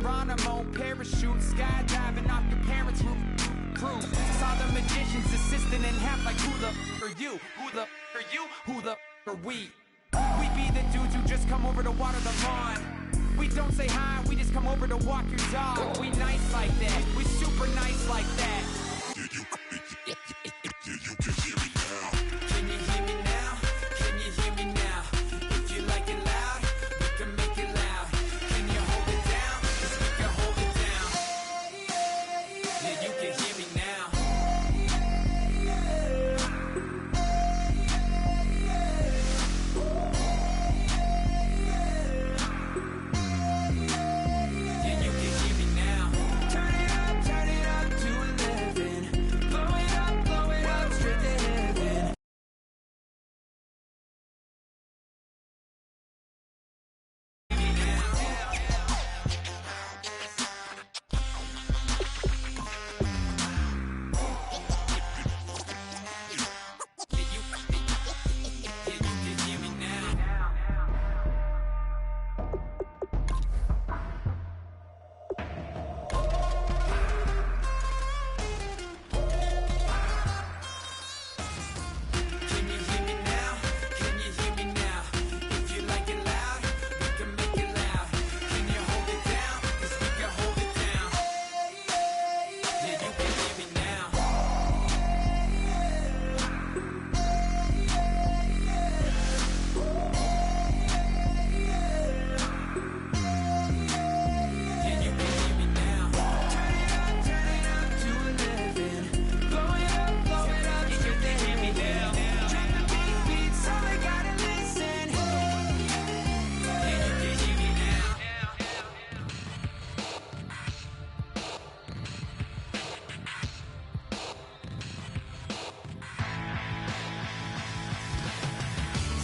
Geronimo, parachute, skydiving off your parents' roof. Crew, saw the magician's assistant in half like who the are you? Who the are you? Who the are we? We be the dudes who just come over to water the lawn. We don't say hi, we just come over to walk your dog. We nice like that, we super nice like that. You can hear me now. Can you hear me now? Can you hear me now? If you like it loud, we can make it loud. Can you hold it down? 'Cause we can hold it down. Yeah, you can hear me now. Yeah, you can hear me now. Turn it up to 11. Blow it up, straight to heaven. Can you hear me now? Can you hear me now? If you like it loud, we can make it loud. Can you hold it down? 'Cause we can hold it down. Yeah, you can hear me now. Yeah, you can hear me now. Turn it up to 11. Blow it up, straight to hear me now. Drop the big beats, all I gotta listen. Yeah, you can hear me now.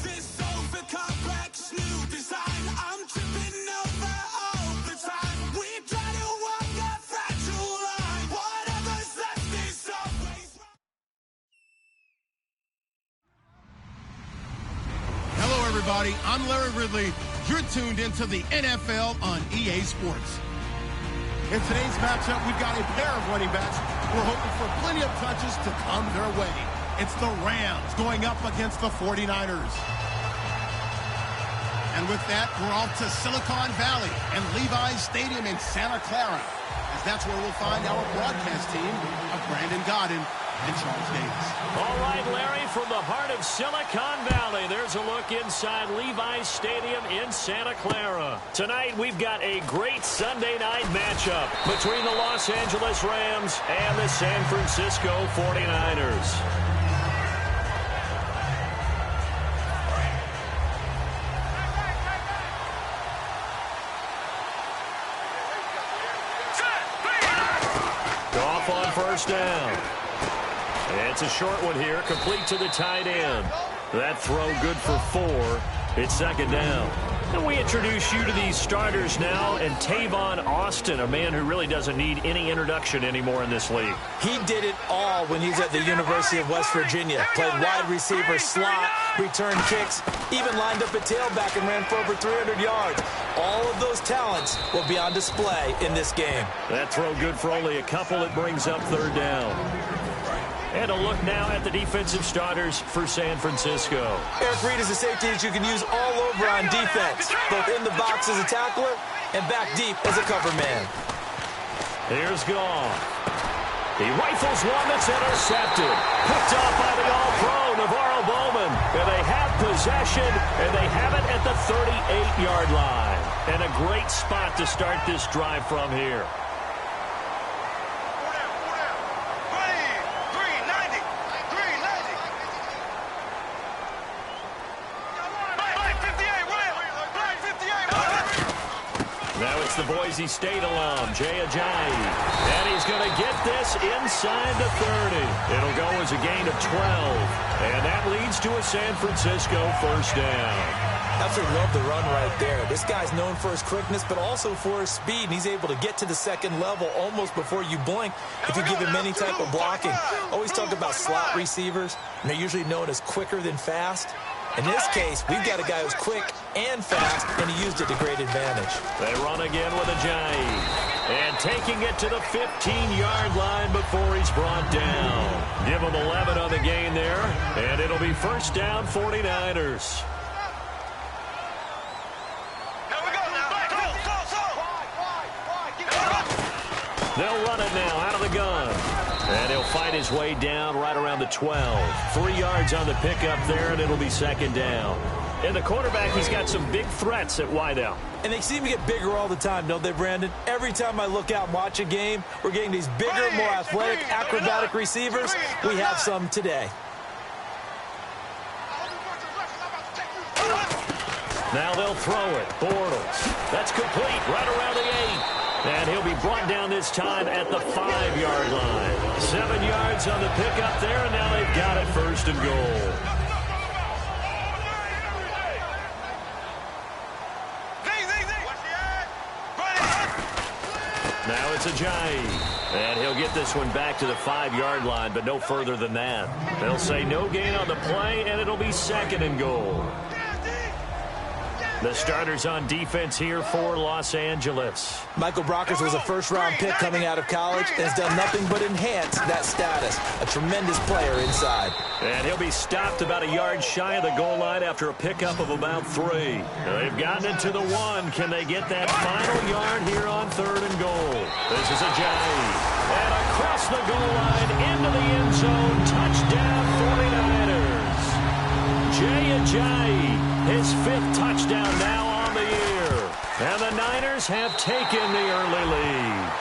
This over complex new design, I'm tripping over all the time. We try to walk a fragile line. Whatever's left is always right. Hello, everybody. I'm Larry Ridley. You're tuned into the NFL on EA Sports. In today's matchup, we've got a pair of running backs. We're hoping for plenty of touches to come their way. It's the Rams going up against the 49ers. And with that, we're off to Silicon Valley and Levi's Stadium in Santa Clara, as that's where we'll find our broadcast team of Brandon Godden and Charles Davis. All right, Larry, from the heart of Silicon Valley, there's a look inside Levi's Stadium in Santa Clara. Tonight, we've got a great Sunday night matchup between the Los Angeles Rams and the San Francisco 49ers. Off on first down. It's a short one here, complete to the tight end. That throw good for 4. It's second down. And we introduce you to these starters now, and Tavon Austin, a man who really doesn't need any introduction anymore in this league. He did it all when he was at the University of West Virginia. Played wide receiver, slot, returned kicks, even lined up a tailback and ran for over 300 yards. All of those talents will be on display in this game. That throw good for only a couple. It brings up third down. And a look now at the defensive starters for San Francisco. Eric Reed is a safety that you can use all over on defense, both in the box as a tackler and back deep as a cover man. Here's Goff. He rifles one that's intercepted. Picked off by the all-pro Navarro Bowman. And they have possession, and they have it at the 38-yard line. And a great spot to start this drive from here. Now it's the Boise State alum, Jay Ajayi. And he's going to get this inside the 30. It'll go as a gain of 12. And that leads to a San Francisco first down. Absolutely love the run right there. This guy's known for his quickness, but also for his speed. And he's able to get to the second level almost before you blink if you give him any type of blocking. Always talk about slot receivers, and they're usually known as quicker than fast. In this case, we've got a guy who's quick and fast, and he used it to great advantage. They run again with Ajayi. And taking it to the 15-yard line before he's brought down. Give him 11 on the gain there, and it'll be first down 49ers. They'll run it now out of the gun. And he'll fight his way down right around the 12. 3 yards on the pickup there, and it'll be second down. And the quarterback, he's got some big threats at wideout. And they seem to get bigger all the time, don't they, Brandon? Every time I look out and watch a game, we're getting these bigger, more athletic, acrobatic receivers. We have some today. Now they'll throw it. Bortles. That's complete right around the 8. And he'll be brought down this time at the 5-yard line. 7 yards on the pickup there, and now they've got it first and goal. Now it's Ajayi. And he'll get this one back to the 5-yard line, but no further than that. They'll say no gain on the play, and it'll be second and goal. The starters on defense here for Los Angeles. Michael Brockers was a first-round pick coming out of college and has done nothing but enhance that status. A tremendous player inside. And he'll be stopped about a yard shy of the goal line after a pickup of about 3. They've gotten it to the 1. Can they get that final yard here on third and goal? This is Ajayi. And across the goal line into the end zone. Touchdown 49ers. Jay Ajayi. His 5th touchdown now on the year. And the Niners have taken the early lead.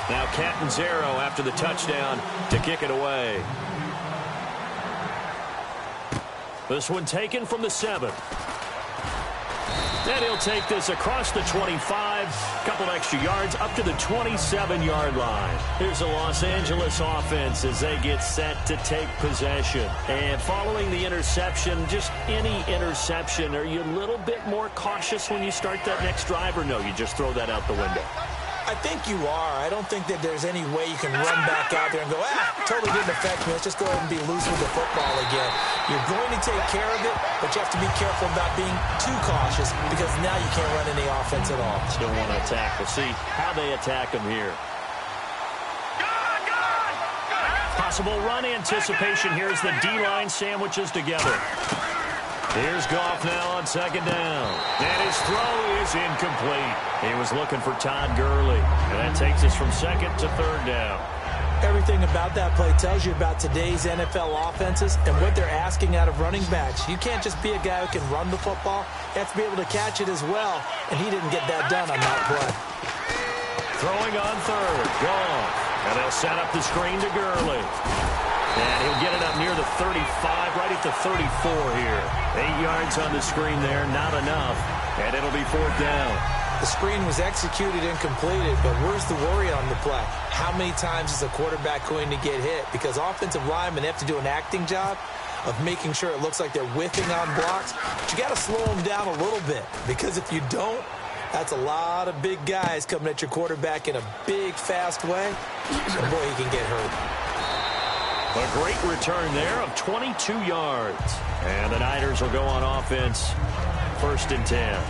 Now Catanzaro after the touchdown to kick it away. This one taken from the 7. And he'll take this across the 25, a couple extra yards, up to the 27-yard line. Here's the Los Angeles offense as they get set to take possession. And following the interception, just any interception, are you a little bit more cautious when you start that next drive, or no, you just throw that out the window? I think you are. I don't think that there's any way you can run back out there and go, totally didn't affect me. Let's just go ahead and be loose with the football again. You're going to take care of it, but you have to be careful about being too cautious because now you can't run any offense at all. Still want to attack. We'll see how they attack them here. Possible run anticipation here as the D-line sandwiches together. Here's Goff now on second down. And his throw is incomplete. He was looking for Todd Gurley. And that takes us from second to third down. Everything about that play tells you about today's NFL offenses and what they're asking out of running backs. You can't just be a guy who can run the football. You have to be able to catch it as well. And he didn't get that done on that play. Throwing on third. Goff. And they'll set up the screen to Gurley. And he'll get it up near the 35, right at the 34 here. 8 yards on the screen there, not enough. And it'll be fourth down. The screen was executed and completed, but where's the worry on the play? How many times is a quarterback going to get hit? Because offensive linemen have to do an acting job of making sure it looks like they're whiffing on blocks. But you got to slow them down a little bit, because if you don't, that's a lot of big guys coming at your quarterback in a big, fast way. And boy, he can get hurt. A great return there of 22 yards. And the Niners will go on offense. First and 10.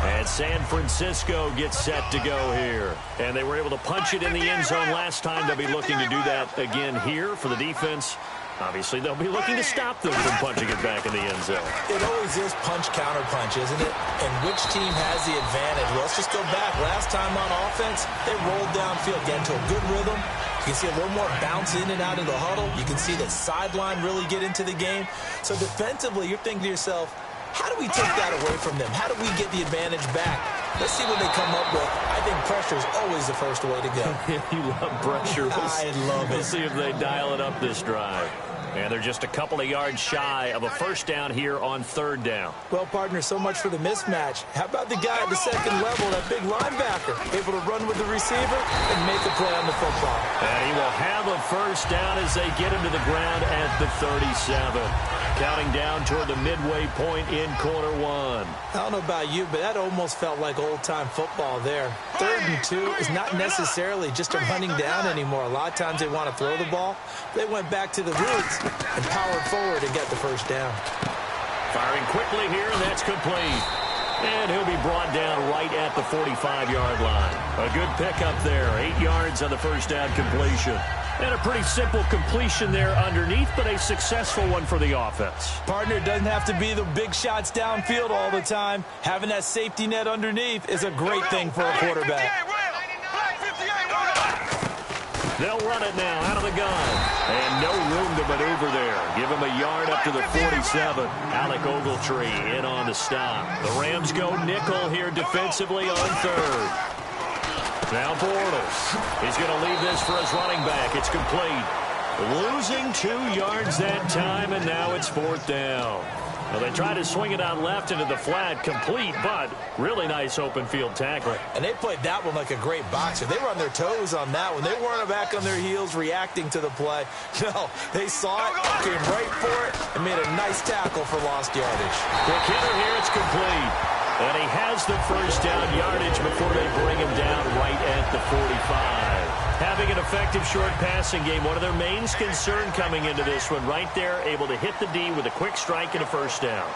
And San Francisco gets set to go here. And they were able to punch it in the end zone last time. They'll be looking to do that again here for the defense. Obviously, they'll be looking to stop them from punching it back in the end zone. It always is punch-counter-punch, isn't it? And which team has the advantage? Well, let's just go back. Last time on offense, they rolled downfield, get into a good rhythm. You can see a little more bounce in and out of the huddle. You can see the sideline really get into the game. So defensively, you're thinking to yourself, how do we take that away from them? How do we get the advantage back? Let's see what they come up with. I think pressure is always the first way to go. You love pressure. I love it. We'll see if they dial it up this drive. And they're just a couple of yards shy of a first down here on third down. Well, partner, so much for the mismatch. How about the guy at the second level, that big linebacker, able to run with the receiver and make a play on the football? And he will have a first down as they get him to the ground at the 37. Counting down toward the midway point in quarter one. I don't know about you, but that almost felt like old-time football there. 3rd and 2 is not necessarily just a running down anymore. A lot of times they want to throw the ball. They went back to the roots and powered forward to get the first down. Firing quickly here, and that's complete. And he'll be brought down right at the 45-yard line. A good pickup there. 8 yards on the first down completion. And a pretty simple completion there underneath, but a successful one for the offense. Partner, it doesn't have to be the big shots downfield all the time. Having that safety net underneath is a great thing for a quarterback. They'll run it now out of the gun. And no room to maneuver there. Give him a yard up to the 47. Alec Ogletree in on the stop. The Rams go nickel here defensively on third. Now Bortles. He's going to leave this for his running back. It's complete. Losing 2 yards that time, and now it's fourth down. Well, they try to swing it out left into the flat, complete, but really nice open field tackle. And they played that one like a great boxer. They were on their toes on that one. They weren't back on their heels reacting to the play. No, they saw it, came right for it, and made a nice tackle for lost yardage. Quick hitter here, it's complete. And he has the first down yardage before they bring him down right at the 45. Having an effective short passing game, one of their main concern coming into this one, right there, able to hit the D with a quick strike and a first down.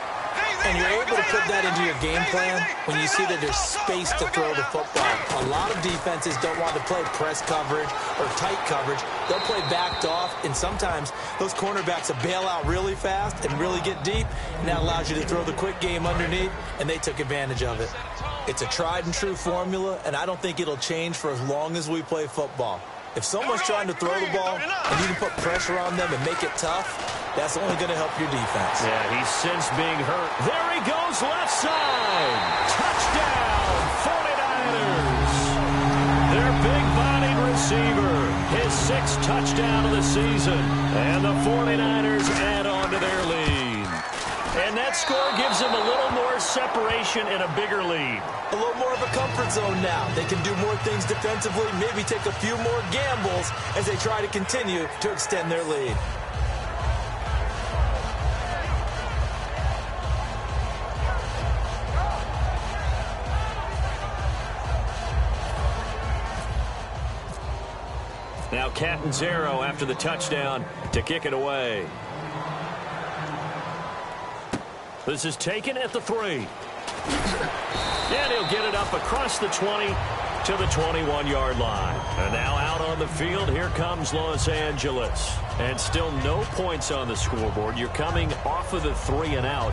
And you're able to put that into your game plan when you see that there's space to throw the football. A lot of defenses don't want to play press coverage or tight coverage. They'll play backed off, and sometimes those cornerbacks will bail out really fast and really get deep, and that allows you to throw the quick game underneath, and they took advantage of it. It's a tried and true formula, and I don't think it'll change for as long as we play football. If someone's trying to throw the ball and you can put pressure on them and make it tough, that's only going to help your defense. Yeah, he's since being hurt. There he goes, left side. Touchdown, 49ers. Their big-bodied receiver, his 6th touchdown of the season. And the 49ers add on to their lead. And that score gives them a little more separation and a bigger lead. A little more of a comfort zone now. They can do more things defensively, maybe take a few more gambles as they try to continue to extend their lead. Now Catanzaro after the touchdown to kick it away. This is taken at the 3. And he'll get it up across the 20 to the 21-yard line. And now out on the field, here comes Los Angeles. And still no points on the scoreboard. You're coming off of the 3 and out.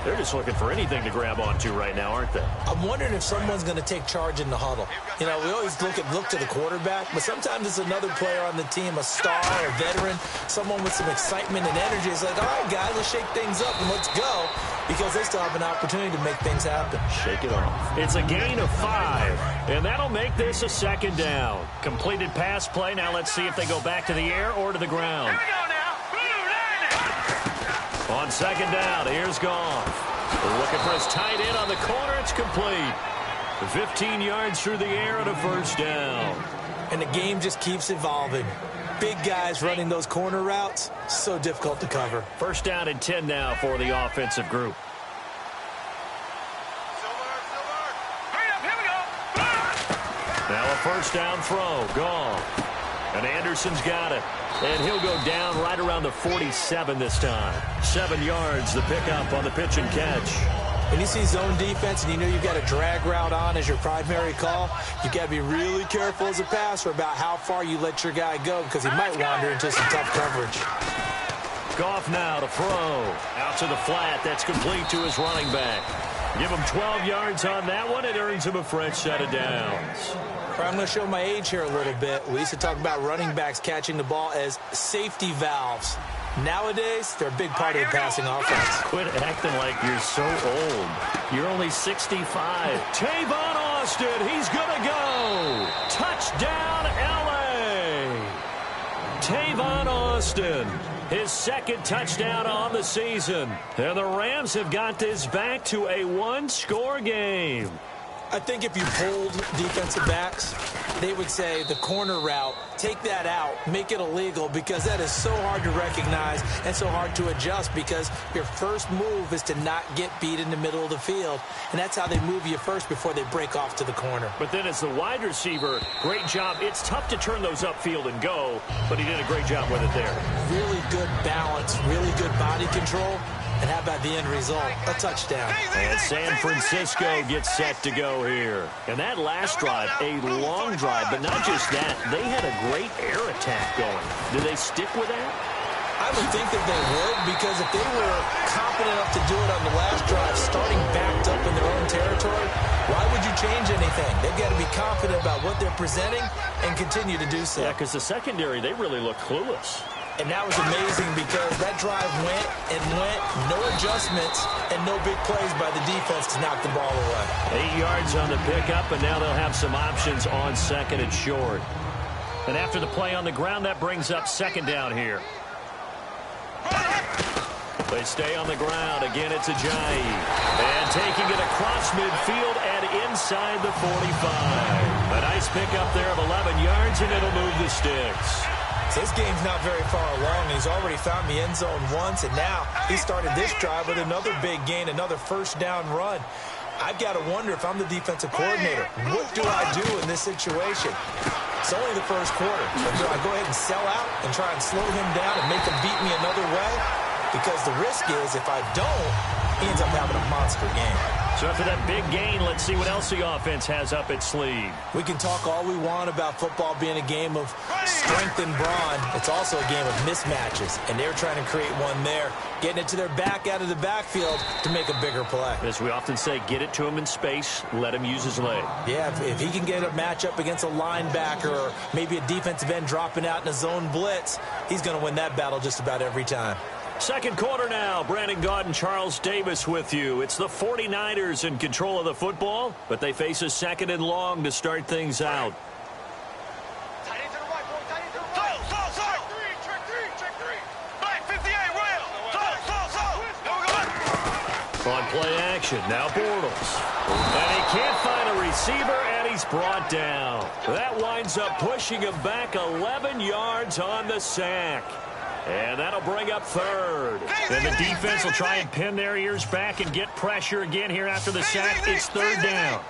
They're just looking for anything to grab onto right now, aren't they? I'm wondering if someone's going to take charge in the huddle. You know, we always look to the quarterback, but sometimes it's another player on the team, a star, a veteran, someone with some excitement and energy. It's like, all right, guys, let's shake things up and let's go, because they still have an opportunity to make things happen. Shake it off. It's a gain of 5, and that'll make this a second down. Completed pass play. Now let's see if they go back to the air or to the ground. Here we go now. On second down, here's Goff. Looking for his tight end on the corner. It's complete. 15 yards through the air and a first down. And the game just keeps evolving. Big guys running those corner routes, so difficult to cover. First down and 10 now for the offensive group. Now a first down throw. Goff. And Anderson's got it. And he'll go down right around the 47 this time. 7 yards, the pickup on the pitch and catch. When you see zone defense and you know you've got a drag route on as your primary call, you've got to be really careful as a passer about how far you let your guy go, because he might wander into some tough coverage. Goff now to throw. Out to the flat. That's complete to his running back. Give him 12 yards on that one. It earns him a fresh set of downs. I'm going to show my age here a little bit. We used to talk about running backs catching the ball as safety valves. Nowadays, they're a big part of the passing offense. Quit acting like you're so old. You're only 65. Tavon Austin, he's going to go. Touchdown, L.A. Tavon Austin. his second touchdown on the season. And the Rams have got this back to a one-score game. I think if you polled defensive backs, they would say the corner route, take that out, make it illegal, because that is so hard to recognize and so hard to adjust, because your first move is to not get beat in the middle of the field. And that's how they move you first before they break off to the corner. But then as the wide receiver, great job. It's tough to turn those upfield and go, but he did a great job with it there. Really good balance, really good body control. And how about the end result? A touchdown. And San Francisco gets set to go here. And that last drive, a long drive, but not just that. They had a great air attack going. Do they stick with that? I would think that they would, because if they were confident enough to do it on the last drive, starting backed up in their own territory, why would you change anything? They've got to be confident about what they're presenting and continue to do so. Yeah, because the secondary, they really look clueless. And that was amazing, because that drive went and went, no adjustments, and no big plays by the defense to knock the ball away. 8 yards on the pickup, and now they'll have some options on second and short. And after the play on the ground, that brings up second down here. They stay on the ground. Again, it's Ajayi. And taking it across midfield and inside the 45. A nice pickup there of 11 yards, and it'll move the sticks. His game's not very far along. He's already found the end zone once, and now he started this drive with another big gain, another first down run. I've got to wonder, if I'm the defensive coordinator, what do I do in this situation? It's only the first quarter. But do I go ahead and sell out and try and slow him down and make him beat me another way? Because the risk is, if I don't, he ends up having a monster game. So after that big gain, let's see what else the offense has up its sleeve. We can talk all we want about football being a game of strength and brawn. It's also a game of mismatches, and they're trying to create one there, getting it to their back out of the backfield to make a bigger play. As we often say, get it to him in space, let him use his leg. Yeah, if he can get a matchup against a linebacker or maybe a defensive end dropping out in a zone blitz, he's going to win that battle just about every time. Second quarter now. Brandon Gaud and Charles Davis with you. It's the 49ers in control of the football, but they face a second and long to start things out. On play action, now Bortles. And he can't find a receiver, and he's brought down. That winds up pushing him back 11 yards on the sack. And that'll bring up third. And the defense will try and pin their ears back and get pressure again here after the sack. It's third down.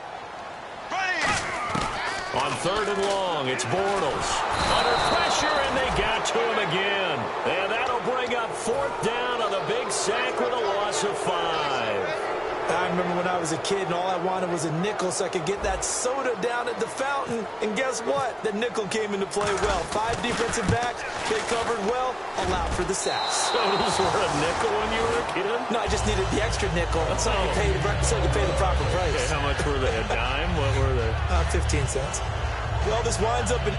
On third and long, it's Bortles. Under pressure, and they got to him again. And that'll bring up fourth down on the big sack with a loss of 5. I remember when I was a kid and all I wanted was a nickel so I could get that soda down at the fountain. And guess what? The nickel came into play well. 5 defensive backs, they covered well, allowed for the sacks. Sodas were a nickel when you were a kid? No, I just needed the extra nickel so I could pay the proper price. Okay, how much were they? A dime? What were they? 15 cents. Well, this winds up in...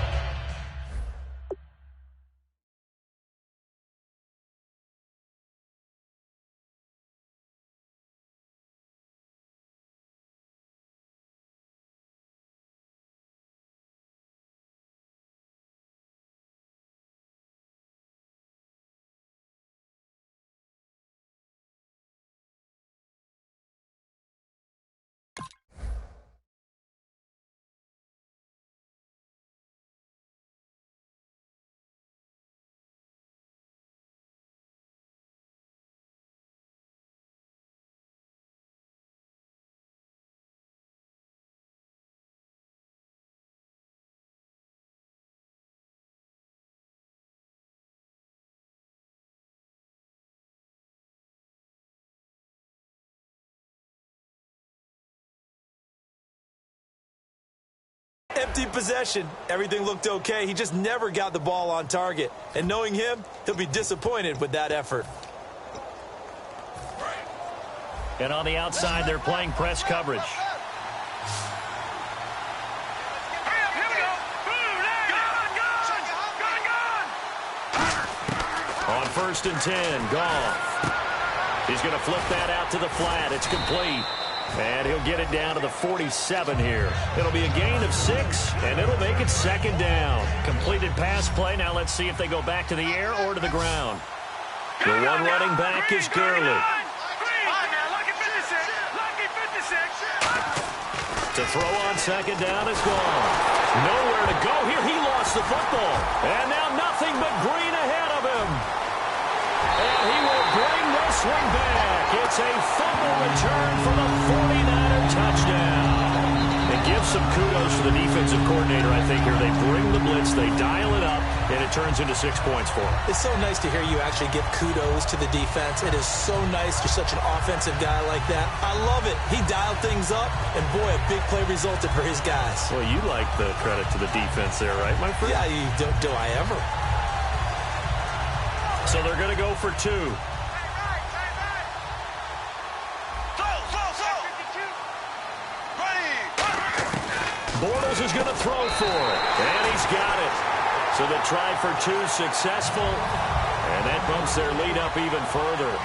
Empty possession. Everything looked okay. He just never got the ball on target. And knowing him, he'll be disappointed with that effort. And on the outside, they're playing press coverage. On first and 10, Goff. He's going to flip that out to the flat. It's complete. And he'll get it down to the 47 here. It'll be a gain of 6, and it'll make it second down. Completed pass play. Now let's see if they go back to the air or to the ground. The one running back is Gurley. To throw on second down is gone. Nowhere to go here. He lost the football. And now nothing but green ahead of him. And he will bring this one back. It's a fumble return for the 49er touchdown. And give some kudos to the defensive coordinator, I think, here. They bring the blitz, they dial it up, and it turns into 6 points for him. It's so nice to hear you actually give kudos to the defense. It is so nice you're such an offensive guy like that. I love it. He dialed things up, and boy, a big play resulted for his guys. Well, you like the credit to the defense there, right, my friend? Yeah, do I ever. So they're going to go for 2. Bortles is going to throw for it, and he's got it. So the try for 2 successful, and that bumps their lead up even further.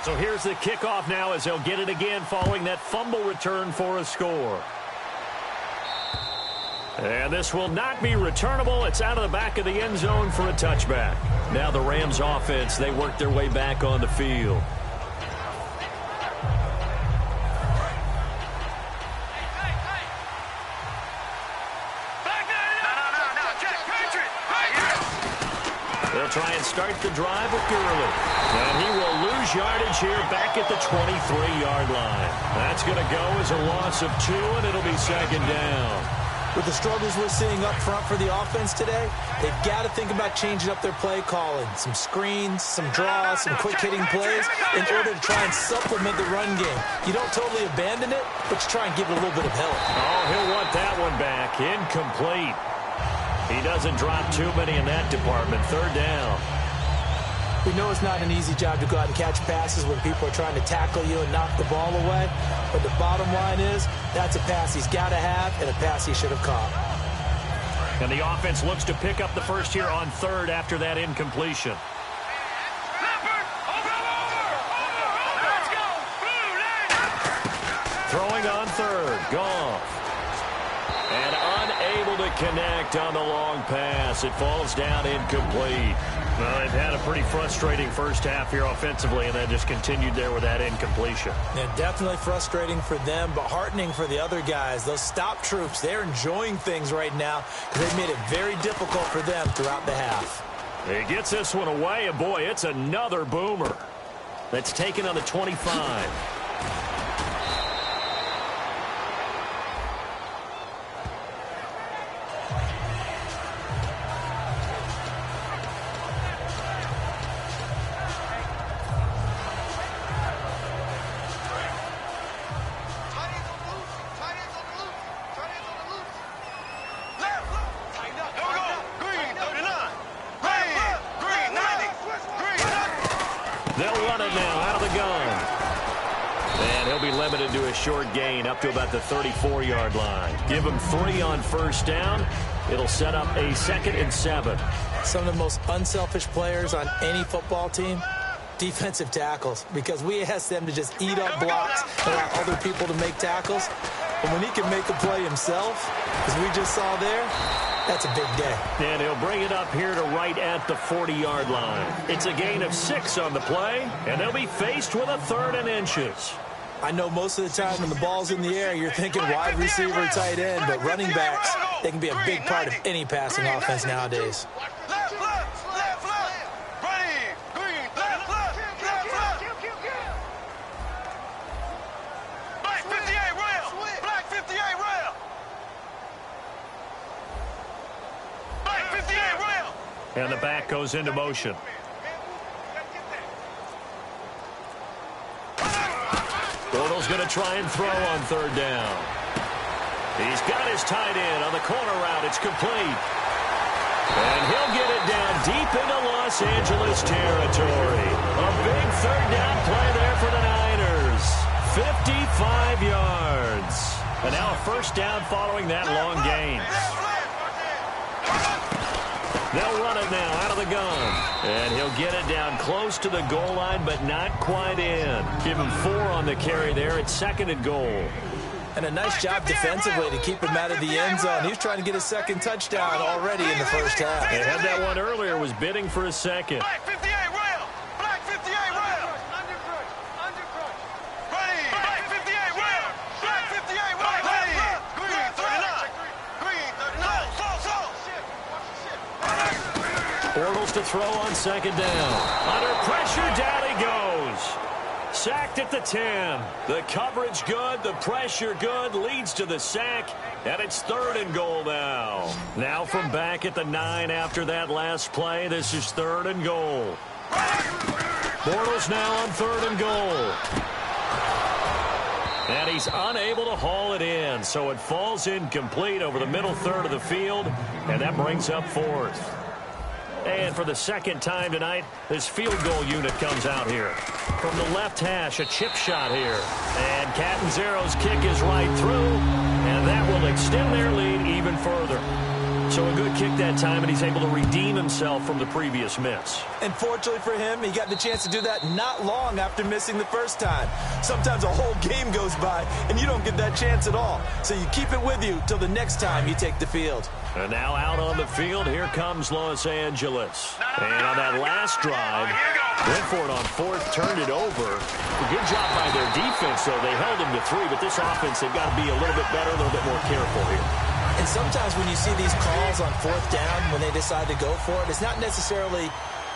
So here's the kickoff now as they'll get it again following that fumble return for a score. And this will not be returnable. It's out of the back of the end zone for a touchback. Now the Rams offense, they work their way back on the field. They'll try and start the drive with Gurley. And he will lose yardage here back at the 23-yard line. That's going to go as a loss of 2, and it'll be second down. With the struggles we're seeing up front for the offense today, they've got to think about changing up their play calling. Some screens, some draws, some quick-hitting plays in order to try and supplement the run game. You don't totally abandon it, but you try and give it a little bit of help. Oh, he'll want that one back. Incomplete. He doesn't drop too many in that department. Third down. We know it's not an easy job to go out and catch passes when people are trying to tackle you and knock the ball away. But the bottom line is, that's a pass he's got to have and a pass he should have caught. And the offense looks to pick up the first here on third after that incompletion. Throwing on third. Goff. And unable to connect on the long pass. It falls down incomplete. Well, they've had a pretty frustrating first half here offensively, and then just continued there with that incompletion. Yeah, definitely frustrating for them, but heartening for the other guys. Those stop troops, they're enjoying things right now because they've made it very difficult for them throughout the half. He gets this one away, and boy, it's another boomer. That's taken on the 25. To a short gain up to about the 34-yard line. Give him 3 on first down. It'll set up a 2nd and 7. Some of the most unselfish players on any football team, defensive tackles, because we ask them to just eat up blocks and allow other people to make tackles. But when he can make a play himself, as we just saw there, that's a big day. And he'll bring it up here to right at the 40-yard line. It's a gain of 6 on the play, and they'll be faced with a 3rd and inches. I know most of the time when the ball's in the air, you're thinking wide receiver, tight end, but running backs, they can be a big part of any passing offense nowadays. And the back goes into motion. Bortles going to try and throw on third down. He's got his tight end on the corner route. It's complete. And he'll get it down deep into Los Angeles territory. A big third down play there for the Niners. And now a first down following that long gain. They'll run it now out of the gun. And he'll get it down close to the goal line, but not quite in. Give him 4 on the carry there. It's 2nd and goal. And a nice job defensively to keep him out of the end zone. He's trying to get his 2nd touchdown already in the first half. They had that one earlier, was bidding for a 2nd. Black 58 rail. Black 58 rail. Undercrush. Ready. Black 58 rail. Black 58 rail. Ready. Green 39. Green 39. Bortles to throw on 2nd down. Under pressure, down he goes. Sacked at the 10. The coverage good, the pressure good, leads to the sack, and it's 3rd and goal now. Now from back at the 9 after that last play, this is 3rd and goal. Bortles now on 3rd and goal. And he's unable to haul it in, so it falls incomplete over the middle third of the field, and that brings up 4th. And for the 2nd time tonight, this field goal unit comes out here. From the left hash, a chip shot here. And Catanzaro's kick is right through, and that will extend their lead even further. So a good kick that time, and he's able to redeem himself from the previous miss. And fortunately for him, he got the chance to do that not long after missing the first time. Sometimes a whole game goes by, and you don't get that chance at all. So you keep it with you till the next time you take the field. And now out on the field, here comes Los Angeles. And on that last drive, went for it on 4th, turned it over. A good job by their defense, though. They held them to 3, but this offense, they've got to be a little bit better, a little bit more careful here. And sometimes when you see these calls on 4th down, when they decide to go for it, it's not necessarily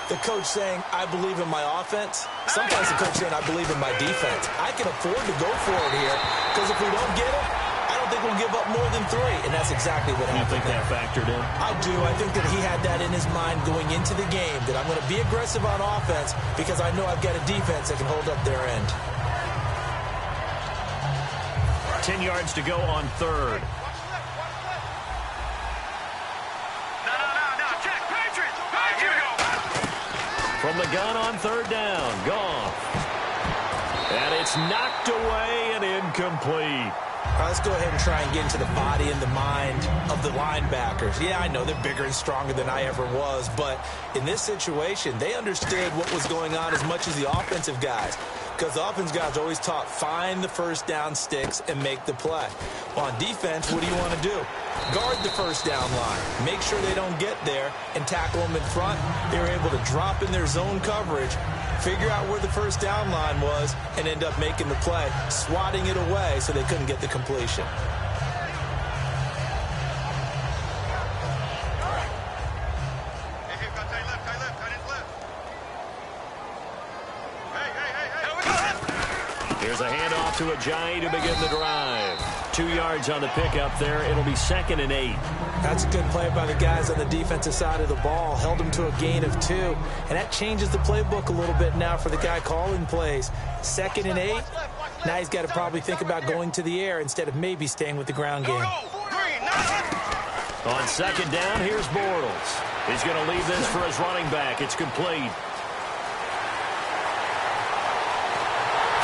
the coach saying, I believe in my offense. Sometimes the coach saying, I believe in my defense. I can afford to go for it here, because if we don't get it, I don't think we'll give up more than 3, and that's exactly what happened. You think that factored in? I do. I think that he had that in his mind going into the game, that I'm going to be aggressive on offense because I know I've got a defense that can hold up their end. 10 yards to go on 3rd. From the gun on 3rd down, Goff. And it's knocked away and incomplete. All right, let's go ahead and try and get into the body and the mind of the linebackers. Yeah, I know they're bigger and stronger than I ever was, but in this situation, they understood what was going on as much as the offensive guys. Because the offense guys always taught, find the first down sticks and make the play. Well, on defense, what do you want to do? Guard the first down line. Make sure they don't get there and tackle them in front. They were able to drop in their zone coverage, figure out where the first down line was, and end up making the play, swatting it away so they couldn't get the completion. Here's a handoff to Ajayi to begin the drive. 2 yards on the pickup there. It'll be 2nd and 8. That's a good play by the guys on the defensive side of the ball. Held him to a gain of 2. And that changes the playbook a little bit now for the guy calling plays. 2nd and 8. Now he's got to probably think about going to the air instead of maybe staying with the ground game. On 2nd down, here's Bortles. He's going to leave this for his running back. It's complete.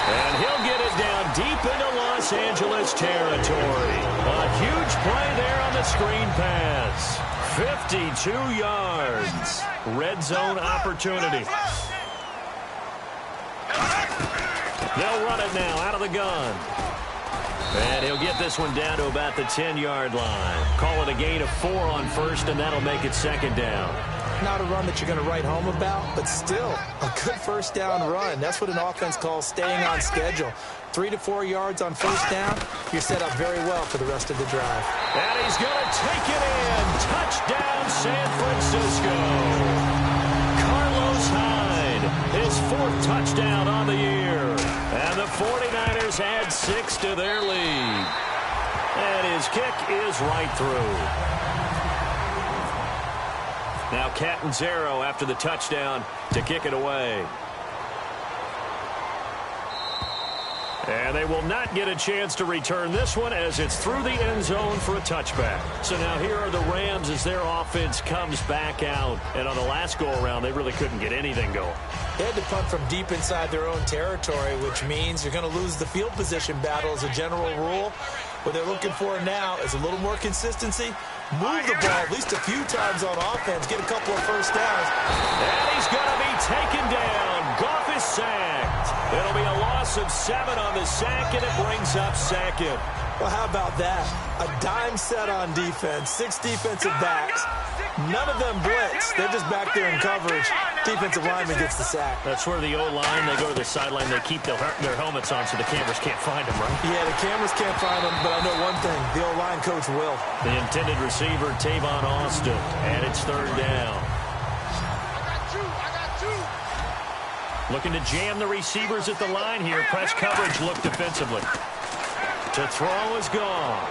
And he'll get it down deep into Los Angeles territory. A huge play there on the screen pass. 52 yards. Red zone opportunity. They'll run it now out of the gun. And he'll get this one down to about the 10-yard line. Call it a gain of 4 on 1st, and that'll make it 2nd down. Not a run that you're going to write home about, but still a good first down run. That's what an offense calls staying on schedule. 3 to 4 yards on first down, you're set up very well for the rest of the drive. And he's going to take it in. Touchdown, San Francisco. Carlos Hyde, his 4th touchdown on the year. And the 49ers add 6 to their lead. And his kick is right through. Now Catanzaro after the touchdown to kick it away. And they will not get a chance to return this one as it's through the end zone for a touchback. So now here are the Rams as their offense comes back out. And on the last go-around, they really couldn't get anything going. They had to punt from deep inside their own territory, which means you're going to lose the field position battle as a general rule. What they're looking for now is a little more consistency. Move the ball at least a few times on offense. Get a couple of first downs. And he's going to be taken down. Goff is sacked. It'll be a loss of 7 on the sack, and it brings up second. Well, how about that? A dime set on defense, 6 defensive backs. None of them blitz. They're just back there in coverage. Defensive lineman gets the sack. That's where the O-line, they go to the sideline, they keep their helmets on so the cameras can't find them, right? Yeah, the cameras can't find them, but I know one thing. The O-line coach will. The intended receiver, Tavon Austin, and it's 3rd down. Looking to jam the receivers at the line here. Press coverage look defensively. To throw is gone.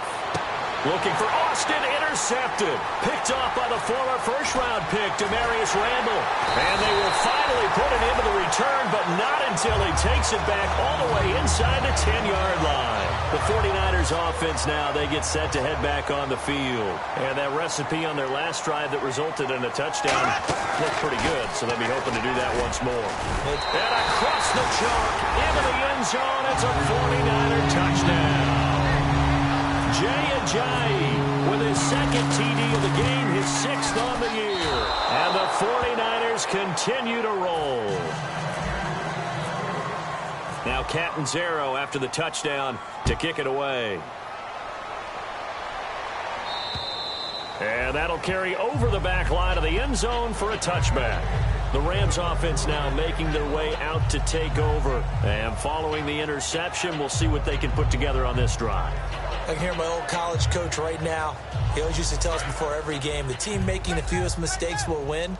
Looking for Austin, intercepted. Picked off by the former first-round pick, Demarius Randall. And they will finally put it into the return, but not until he takes it back all the way inside the 10-yard line. The 49ers offense now, they get set to head back on the field. And that recipe on their last drive that resulted in a touchdown looked pretty good, so they'll be hoping to do that once more. And across the chalk, into the end zone, it's a 49er touchdown. Jay Ajayi with his 2nd TD of the game, his 6th on the year. And the 49ers continue to roll. Now Catanzaro after the touchdown to kick it away. And that'll carry over the back line of the end zone for a touchback. The Rams offense now making their way out to take over. And following the interception, we'll see what they can put together on this drive. I can hear my old college coach right now. He always used to tell us before every game, the team making the fewest mistakes will win.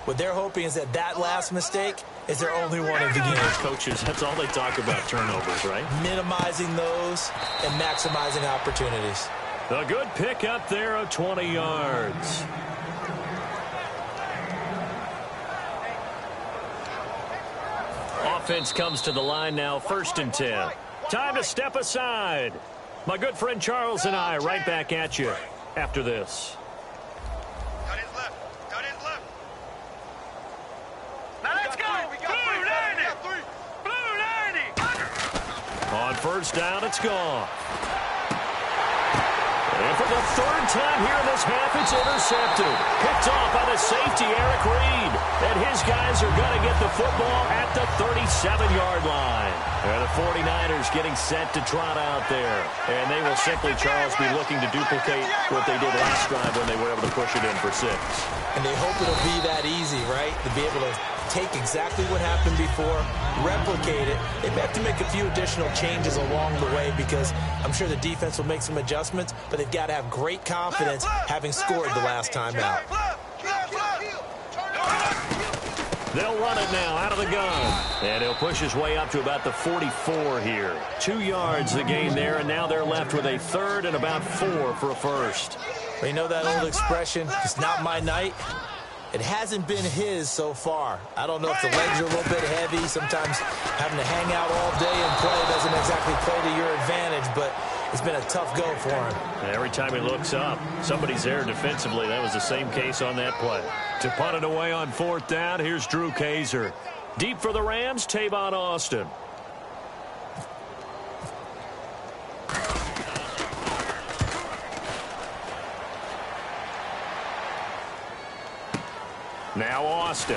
What they're hoping is that that last mistake is their only one of the game. Coaches, that's all they talk about, turnovers, right? Minimizing those and maximizing opportunities. A good pick up there of 20 yards. Offense comes to the line now, 1st and 10. Time to step aside. My good friend Charles and I right back at you after this. Got his left. Got his left. Now let's go. Blue 90. Blue 90. On 1st down, it's gone. And for the 3rd time here in this half, it's intercepted. Picked off by the safety, Eric Reed. And his guys are going to get the football at the 37-yard line. And the 49ers getting set to trot out there. And they will simply, Charles, be looking to duplicate what they did last drive when they were able to push it in for 6. And they hope it'll be that easy, right? To be able to take exactly what happened before, replicate it. They may have to make a few additional changes along the way because I'm sure the defense will make some adjustments, but they've got to have great confidence having scored the last time out. They'll run it now out of the gun. And he'll push his way up to about the 44 here. 2 yards the gain there, and now they're left with a 3rd and about 4 for a 1st. Well, you know that old expression, it's not my night. It hasn't been his so far. I don't know if the legs are a little bit heavy. Sometimes having to hang out all day and play doesn't exactly play to your advantage, but it's been a tough go for him. Every time he looks up, somebody's there defensively. That was the same case on that play. To punt it away on 4th down, here's Drew Kaiser. Deep for the Rams, Tavon Austin. Now Austin.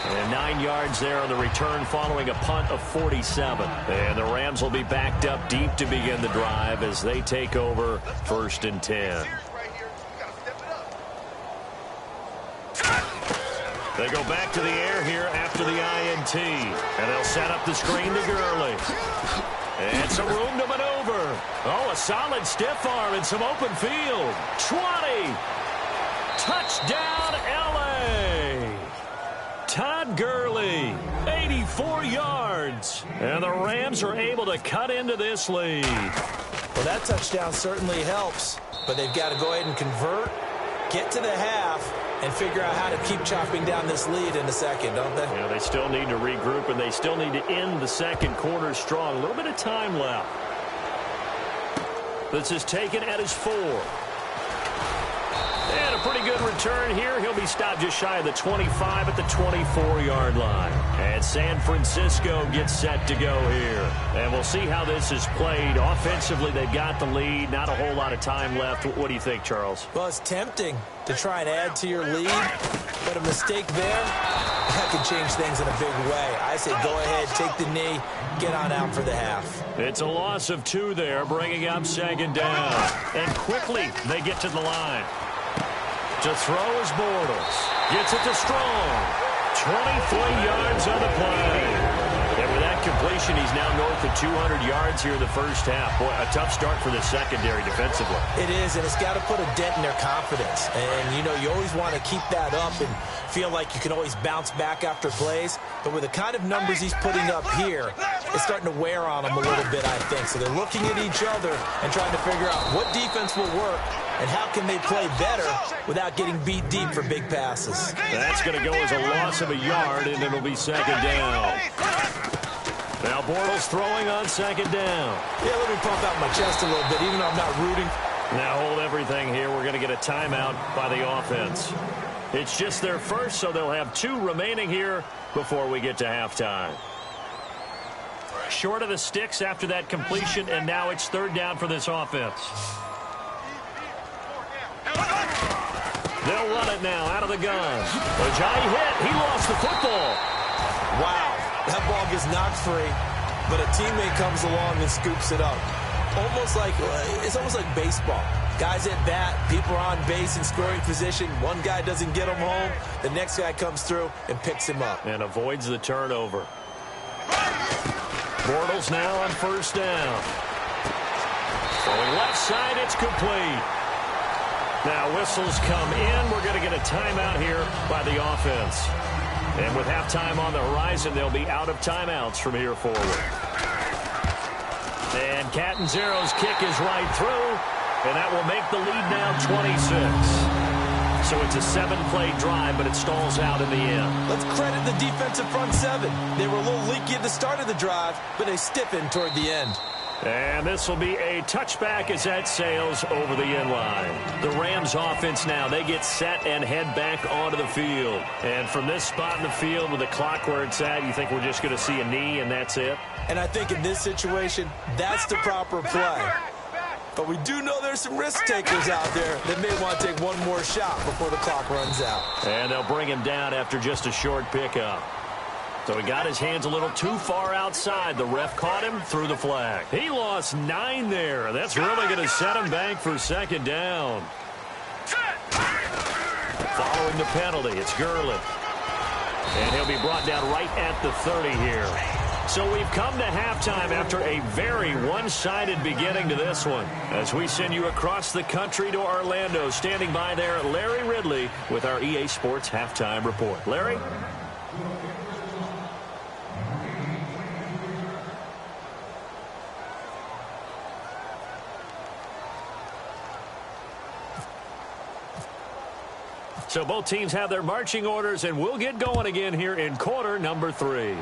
And 9 yards there on the return following a punt of 47. And the Rams will be backed up deep to begin the drive as they take over 1st and 10. They go back to the air here after the INT. And they'll set up the screen to Gurley. And some room to maneuver. Oh, a solid stiff arm and some open field. 20. Touchdown, L.A. Todd Gurley, 84 yards. And the Rams are able to cut into this lead. Well, that touchdown certainly helps, but they've got to go ahead and convert, get to the half, and figure out how to keep chopping down this lead in the second, don't they? Yeah, they still need to regroup, and they still need to end the second quarter strong. A little bit of time left. This is taken at his 4. And a pretty good return here. He'll be stopped just shy of the 25 at the 24-yard line. And San Francisco gets set to go here. And we'll see how this is played. Offensively, they've got the lead. Not a whole lot of time left. What do you think, Charles? Well, it's tempting to try and add to your lead, but a mistake there, that could change things in a big way. I say go ahead, take the knee, get on out for the half. It's a loss of 2 there, bringing up second down. And quickly, they get to the line. To throw is Bortles. Gets it to Strong. 23 yards on the play. And with that completion, he's now north of 200 yards here in the first half. Boy, a tough start for the secondary defensively. It is, and it's got to put a dent in their confidence. And, you know, you always want to keep that up and feel like you can always bounce back after plays. But with the kind of numbers he's putting up here, it's starting to wear on them a little bit, I think. So they're looking at each other and trying to figure out what defense will work and how can they play better without getting beat deep for big passes. That's going to go as a loss of a yard, and it'll be second down. Now Bortles throwing on second down. Yeah, let me pump out my chest a little bit, even though I'm not rooting. Now hold everything here. We're going to get a timeout by the offense. It's just their first, so they'll have 2 remaining here before we get to halftime. Short of the sticks after that completion, and now it's third down for this offense. They'll run it now out of the gun. Ajayi hit. He lost the football. Wow. That ball gets knocked free, but a teammate comes along and scoops it up. It's almost like baseball. Guys at bat, people are on base in scoring position. One guy doesn't get him home. The next guy comes through and picks him up. And avoids the turnover. Bortles now on first down. Throwing left side, it's complete. Now whistles come in. We're going to get a timeout here by the offense. And with halftime on the horizon, they'll be out of timeouts from here forward. And Catanzaro's kick is right through, and that will make the lead now 26. So it's a 7-play drive, but it stalls out in the end. Let's credit the defensive front 7. They were a little leaky at the start of the drive, but they stiffened toward the end. And this will be a touchback as that sails over the end line. The Rams offense now, they get set and head back onto the field. And from this spot in the field with the clock where it's at, you think we're just going to see a knee and that's it? And I think in this situation, that's the proper play. But we do know there's some risk takers out there that may want to take one more shot before the clock runs out. And they'll bring him down after just a short pickup. So he got his hands a little too far outside. The ref caught him, threw the flag. He lost 9 there. That's really going to set him back for second down. Following the penalty, it's Gurley. And he'll be brought down right at the 30 here. So we've come to halftime after a very one-sided beginning to this one. As we send you across the country to Orlando, standing by there, Larry Ridley with our EA Sports Halftime Report. Larry? So both teams have their marching orders, and we'll get going again here in quarter number 3.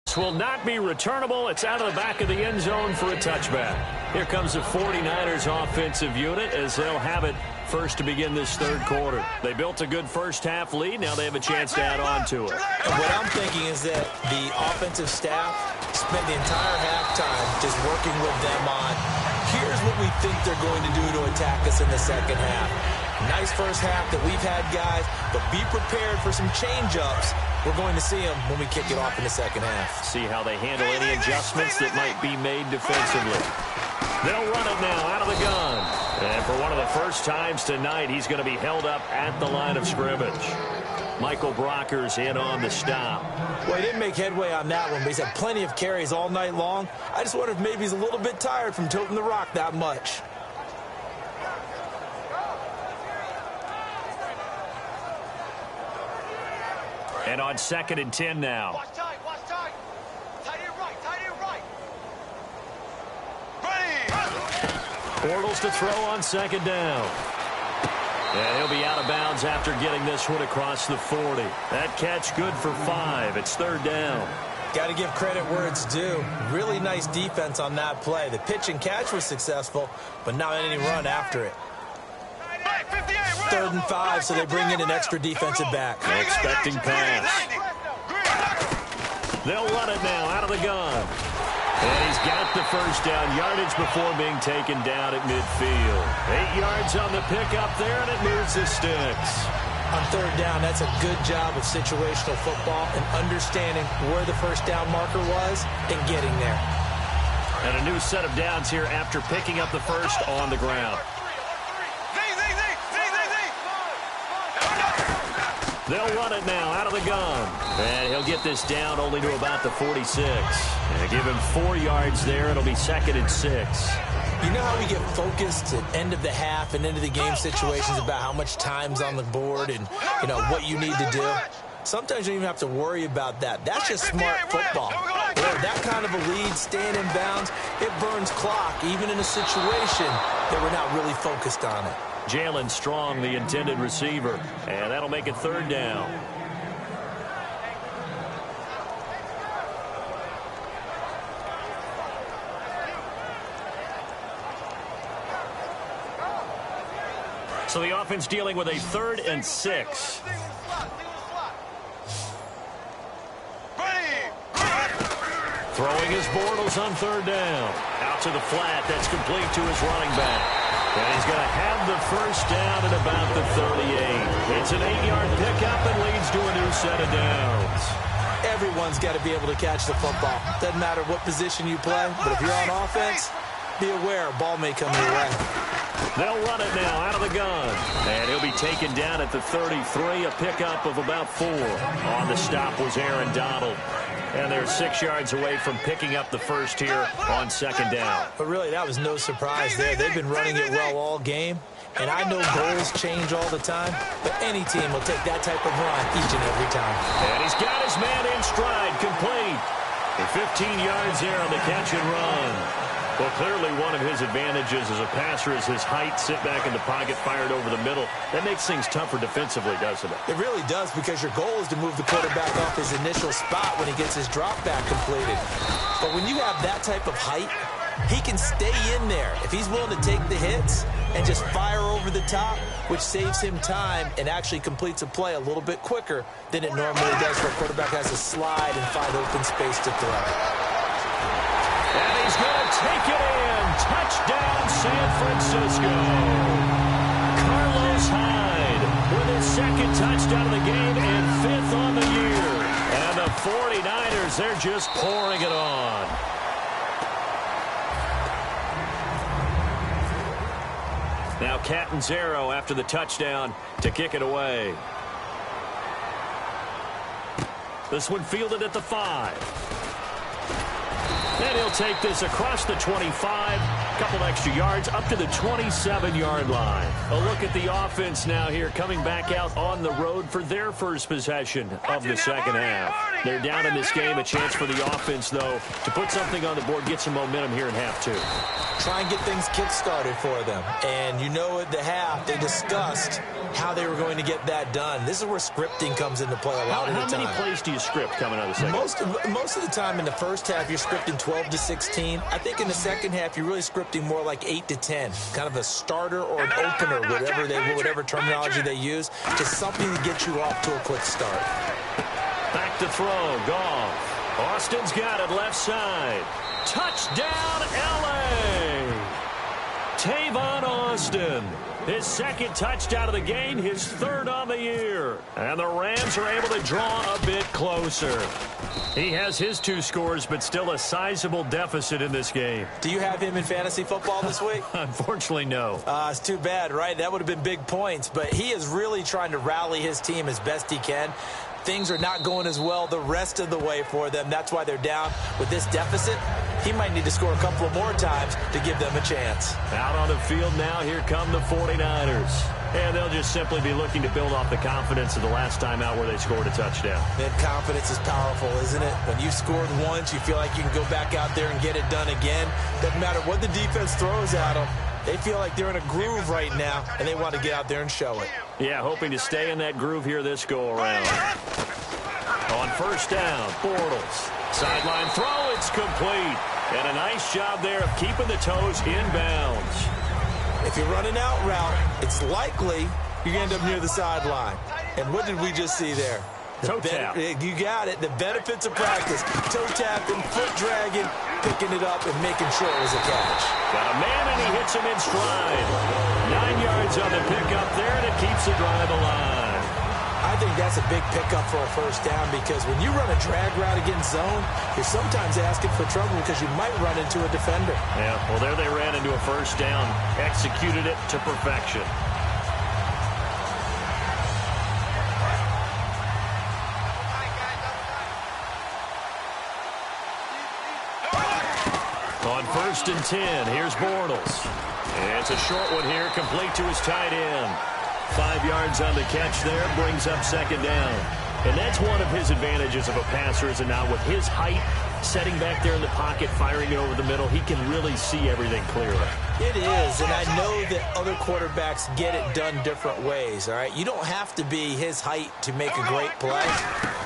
This will not be returnable. It's out of the back of the end zone for a touchback. Here comes the 49ers offensive unit as they'll have it first to begin this third quarter. They built a good first half lead. Now they have a chance to add on to it. And what I'm thinking is that the offensive staff spent the entire halftime just working with them on here's what we think they're going to do to attack us in the second half. Nice first half that we've had, guys, but be prepared for some change-ups. We're going to see them when we kick it off in the second half. See how they handle any adjustments that might be made defensively. They'll run it now out of the gun. And for one of the first times tonight, he's going to be held up at the line of scrimmage. Michael Brocker's in on the stop. Well, he didn't make headway on that one, but he's had plenty of carries all night long. I just wonder if maybe he's a little bit tired from toting the rock that much. And on 2nd and 10 now. Watch tight, watch tight. Tight end right, tight end right. Ready. Bortles to throw on 2nd down. And he'll be out of bounds after getting this one across the 40. That catch good for 5. It's 3rd down. Got to give credit where it's due. Really nice defense on that play. The pitch and catch was successful, but not any run after it. 58, 3rd and 5, so they bring in an extra defensive back. Expecting pass. They'll run it now out of the gun. And he's got the first down yardage before being taken down at midfield. 8 yards on the pickup there, and it moves the sticks. On 3rd down, that's a good job of situational football and understanding where the first down marker was and getting there. And a new set of downs here after picking up the first on the ground. They'll run it now out of the gun. And he'll get this down only to about the 46. And give him 4 yards there. It'll be 2nd and 6. You know how we get focused at end of the half and into the game situations about how much time's on the board and, you know, what you need to do? Sometimes you don't even have to worry about that. That's just smart football. Where that kind of a lead, staying in bounds, it burns clock, even in a situation that we're not really focused on it. Jalen Strong, the intended receiver, and that'll make it 3rd down. So the offense dealing with a 3rd and 6. Throwing his Bortles on 3rd down. Out to the flat. That's complete to his running back. And he's going to have the first down at about the 38. It's an 8-yard pickup and leads to a new set of downs. Everyone's got to be able to catch the football. Doesn't matter what position you play, but if you're on offense, be aware a ball may come your way. They'll run it now out of the gun. And he'll be taken down at the 33, a pickup of about 4. On the stop was Aaron Donald. And they're 6 yards away from picking up the first here on 2nd down. But really, that was no surprise there. They've been running it well all game. And I know goals change all the time, but any team will take that type of run each and every time. And he's got his man in stride, complete. For 15 yards there on the catch and run. Well, clearly one of his advantages as a passer is his height, sit back in the pocket, fired over the middle. That makes things tougher defensively, doesn't it? It really does, because your goal is to move the quarterback off his initial spot when he gets his drop back completed. But when you have that type of height, he can stay in there. If he's willing to take the hits and just fire over the top, which saves him time and actually completes a play a little bit quicker than it normally does where a quarterback has to slide and find open space to throw. And he's going to take it in. Touchdown, San Francisco. Carlos Hyde with his 2nd touchdown of the game and 5th on the year. And the 49ers, they're just pouring it on. Now Catanzaro after the touchdown to kick it away. This one fielded at the 5. And he'll take this across the 25, a couple extra yards, up to the 27-yard line. A look at the offense now here, coming back out on the road for their first possession of the second half. They're down in this game. A chance for the offense, though, to put something on the board, get some momentum here in half 2. Try and get things kick-started for them. And you know at the half, they discussed how they were going to get that done. This is where scripting comes into play a lot of the time. How many plays do you script coming out of the second half? Most of the time in the first half, you're scripting 12 to 16. I think in the second half, you're really scripting more like 8 to 10. Kind of a starter or an opener, whatever terminology they use, just something to get you off to a quick start. Back to throw, Goff. Austin's got it left side. Touchdown, L.A. Tavon Austin. His 2nd touchdown of the game, his 3rd on the year. And the Rams are able to draw a bit closer. He has his 2 scores, but still a sizable deficit in this game. Do you have him in fantasy football this week? Unfortunately, no. It's too bad, right? That would have been big points. But he is really trying to rally his team as best he can. Things are not going as well the rest of the way for them. That's why they're down with this deficit. He might need to score a couple more times to give them a chance. Out on the field now, here come the 49ers. And they'll just simply be looking to build off the confidence of the last time out where they scored a touchdown. And confidence is powerful, isn't it? When you've scored once, you feel like you can go back out there and get it done again. Doesn't matter what the defense throws at them. They feel like they're in a groove right now, and they want to get out there and show it. Yeah, hoping to stay in that groove here this go-around. On first down, Bortles. Sideline throw, it's complete. And a nice job there of keeping the toes in bounds. If you're running out route, it's likely you end up near the sideline. And what did we just see there? Toe tap. You got it. The benefits of practice. Toe tapping, foot dragging, picking it up, and making sure it was a catch. Got a man, and he hits him in stride. 9 yards on the pickup there, and it keeps the drive alive. I think that's a big pickup for a first down because when you run a drag route against zone, you're sometimes asking for trouble because you might run into a defender. Yeah, well, there they ran into a first down. Executed it to perfection. On 1st and 10, here's Bortles. And it's a short one here, complete to his tight end. 5 yards on the catch there, brings up 2nd down. And that's one of his advantages of a passer, is not with his height, setting back there in the pocket, firing it over the middle, he can really see everything clearly. It is, and I know that other quarterbacks get it done different ways, all right? You don't have to be his height to make a great play,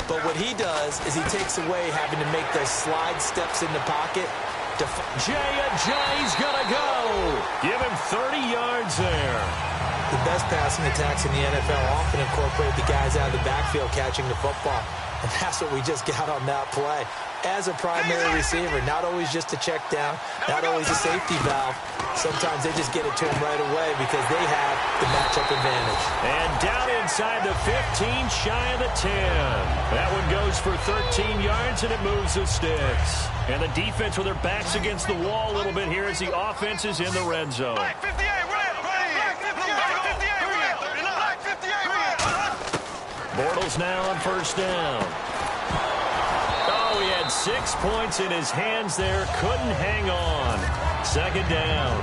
but what he does is he takes away having to make those slide steps in the pocket. Jay's gonna go. Give him 30 yards there. The best passing attacks in the NFL often incorporate the guys out of the backfield catching the football. And that's what we just got on that play. As a primary receiver, not always just a check down, not always a safety valve. Sometimes they just get it to him right away because they have the matchup advantage. And down inside the 15, shy of the 10. That one goes for 13 yards, and it moves the sticks. And the defense with their backs against the wall a little bit here as the offense is in the red zone. Bortles now on 1st down. Oh, he had 6 points in his hands there. Couldn't hang on. 2nd down.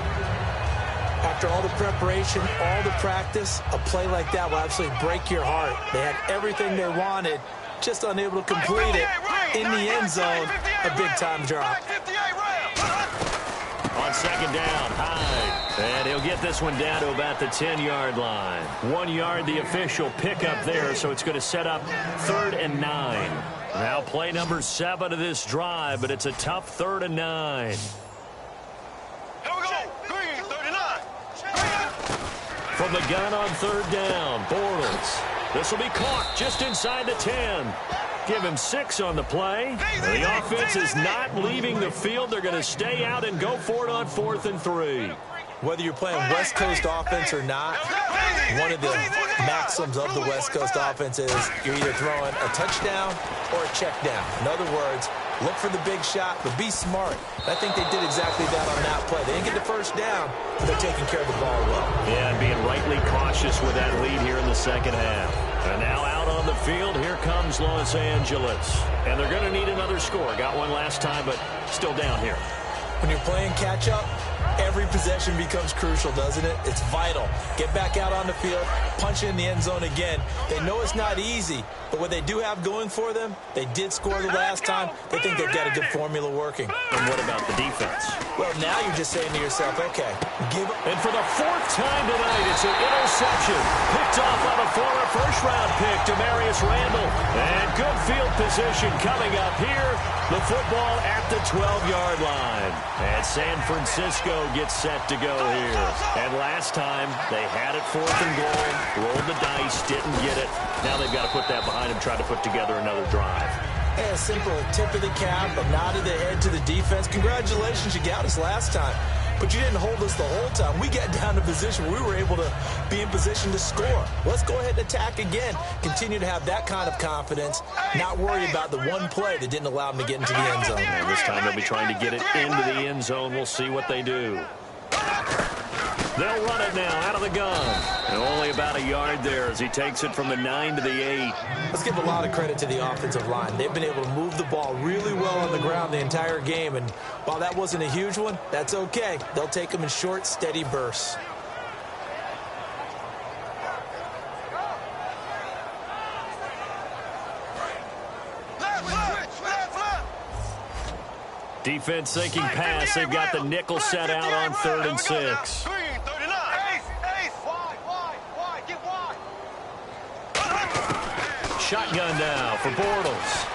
After all the preparation, all the practice, a play like that will absolutely break your heart. They had everything they wanted, just unable to complete it. In the end zone, a big-time drop. On 2nd down, Hyde. And he'll get this one down to about the 10-yard line. 1 yard, the official pickup there, so it's going to set up 3rd and 9. Now play number 7 of this drive, but it's a tough 3rd and 9. Here we go. Green, 39. From the gun on 3rd down, Bortles. This will be caught just inside the 10. Give him 6 on the play. The offense is not leaving the field. They're going to stay out and go for it on 4th and 3. Whether you're playing West Coast offense or not, one of the maxims of the West Coast offense is you're either throwing a touchdown or a check down. In other words, look for the big shot, but be smart. I think they did exactly that on that play. They didn't get the first down, but they're taking care of the ball well. Yeah, and being rightly cautious with that lead here in the 2nd half. And now out on the field, here comes Los Angeles. And they're going to need another score. Got one last time, but still down here. When you're playing catch-up, every possession becomes crucial, doesn't it? It's vital. Get back out on the field, punch in the end zone again. They know it's not easy, but what they do have going for them, they did score the last time. They think they've got a good formula working. And what about the defense? Well, now you're just saying to yourself, okay, give it. And for the 4th time tonight, it's an interception. Picked off on a former first-round pick, Demarius Randall. And good field position coming up here. The football at the 12-yard line. And San Francisco gets set to go here. And last time, they had it 4th and goal, rolled the dice, didn't get it. Now they've got to put that behind them, try to put together another drive. Hey, a simple tip of the cap, a nod of the head to the defense. Congratulations, you got us last time. But you didn't hold us the whole time. We got down to position where we were able to be in position to score. Let's go ahead and attack again. Continue to have that kind of confidence, not worry about the one play that didn't allow them to get into the end zone. And this time they'll be trying to get it into the end zone. We'll see what they do. They'll run it now out of the gun. And only about a yard there as he takes it from the 9 to the 8. Let's give a lot of credit to the offensive line. They've been able to move the ball really well on the ground the entire game. And while that wasn't a huge one, that's okay. They'll take them in short, steady bursts. Defense thinking pass. They've got the nickel set out on 3rd and 6. Shotgun now for Bortles.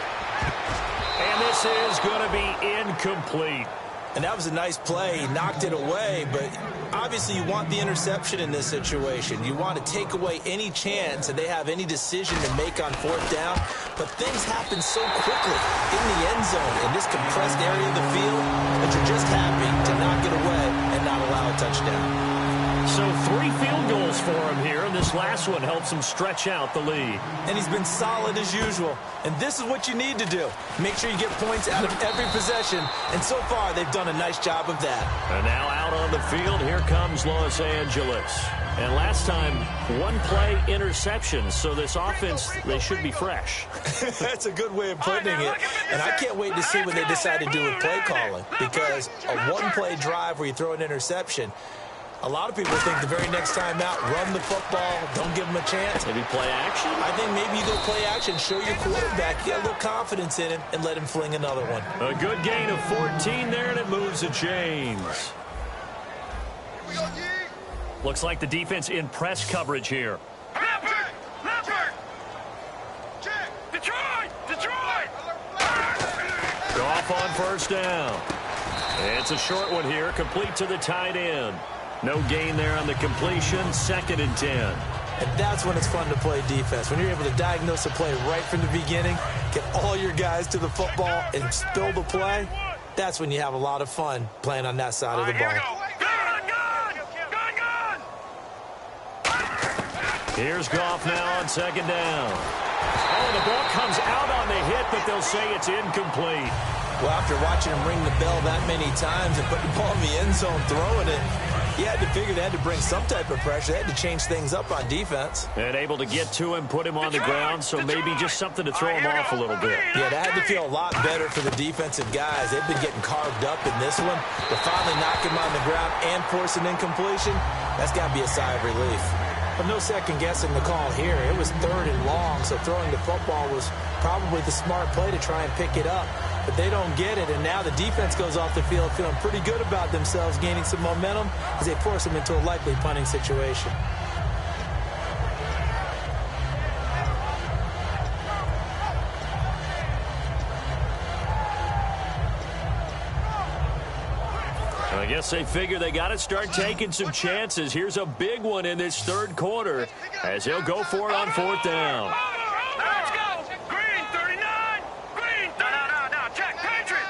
And this is going to be incomplete. And that was a nice play. He knocked it away, but obviously you want the interception in this situation. You want to take away any chance that they have any decision to make on fourth down. But things happen so quickly in the end zone in this compressed area of the field that you're just happy to knock it away and not allow a touchdown. So 3 field goals for him here, and this last one helps him stretch out the lead. And he's been solid as usual. And this is what you need to do. Make sure you get points out of every possession. And so far, they've done a nice job of that. And now out on the field, here comes Los Angeles. And last time, 1-play interception. So this offense, they should be fresh. That's a good way of putting it. And I can't wait to see what they decide to do with play calling. Because a 1-play drive where you throw an interception, a lot of people think the very next time out, run the football, don't give them a chance. Maybe play action? I think maybe you go play action, show your quarterback, get a little confidence in him, and let him fling another one. A good gain of 14 there, and it moves the chains. Looks like the defense in press coverage here. Detroit! Goff on first down. It's a short one here, complete to the tight end. No gain there on the completion, 2nd and 10. And that's when it's fun to play defense. When you're able to diagnose a play right from the beginning, get all your guys to the football and spill the play, that's when you have a lot of fun playing on that side of the ball. Here's Goff now on 2nd down. Oh, the ball comes out on the hit, but they'll say it's incomplete. Well, after watching him ring the bell that many times and putting the ball in the end zone, throwing it, you had to figure they had to bring some type of pressure. They had to change things up on defense. And able to get to him, put him on the ground, so maybe just something to throw him off a little bit. Yeah, that had to feel a lot better for the defensive guys. They've been getting carved up in this one. To finally knock him on the ground and force an incompletion, that's got to be a sigh of relief. But no second-guessing the call here. It was 3rd and long, so throwing the football was probably the smart play to try and pick it up. But they don't get it, and now the defense goes off the field feeling pretty good about themselves, gaining some momentum as they force them into a likely punting situation. I guess they figure they got to start taking some chances. Here's a big one in this 3rd quarter as he'll go for it on 4th down. Let's go! Green, 39! Green, no, check, Patriot!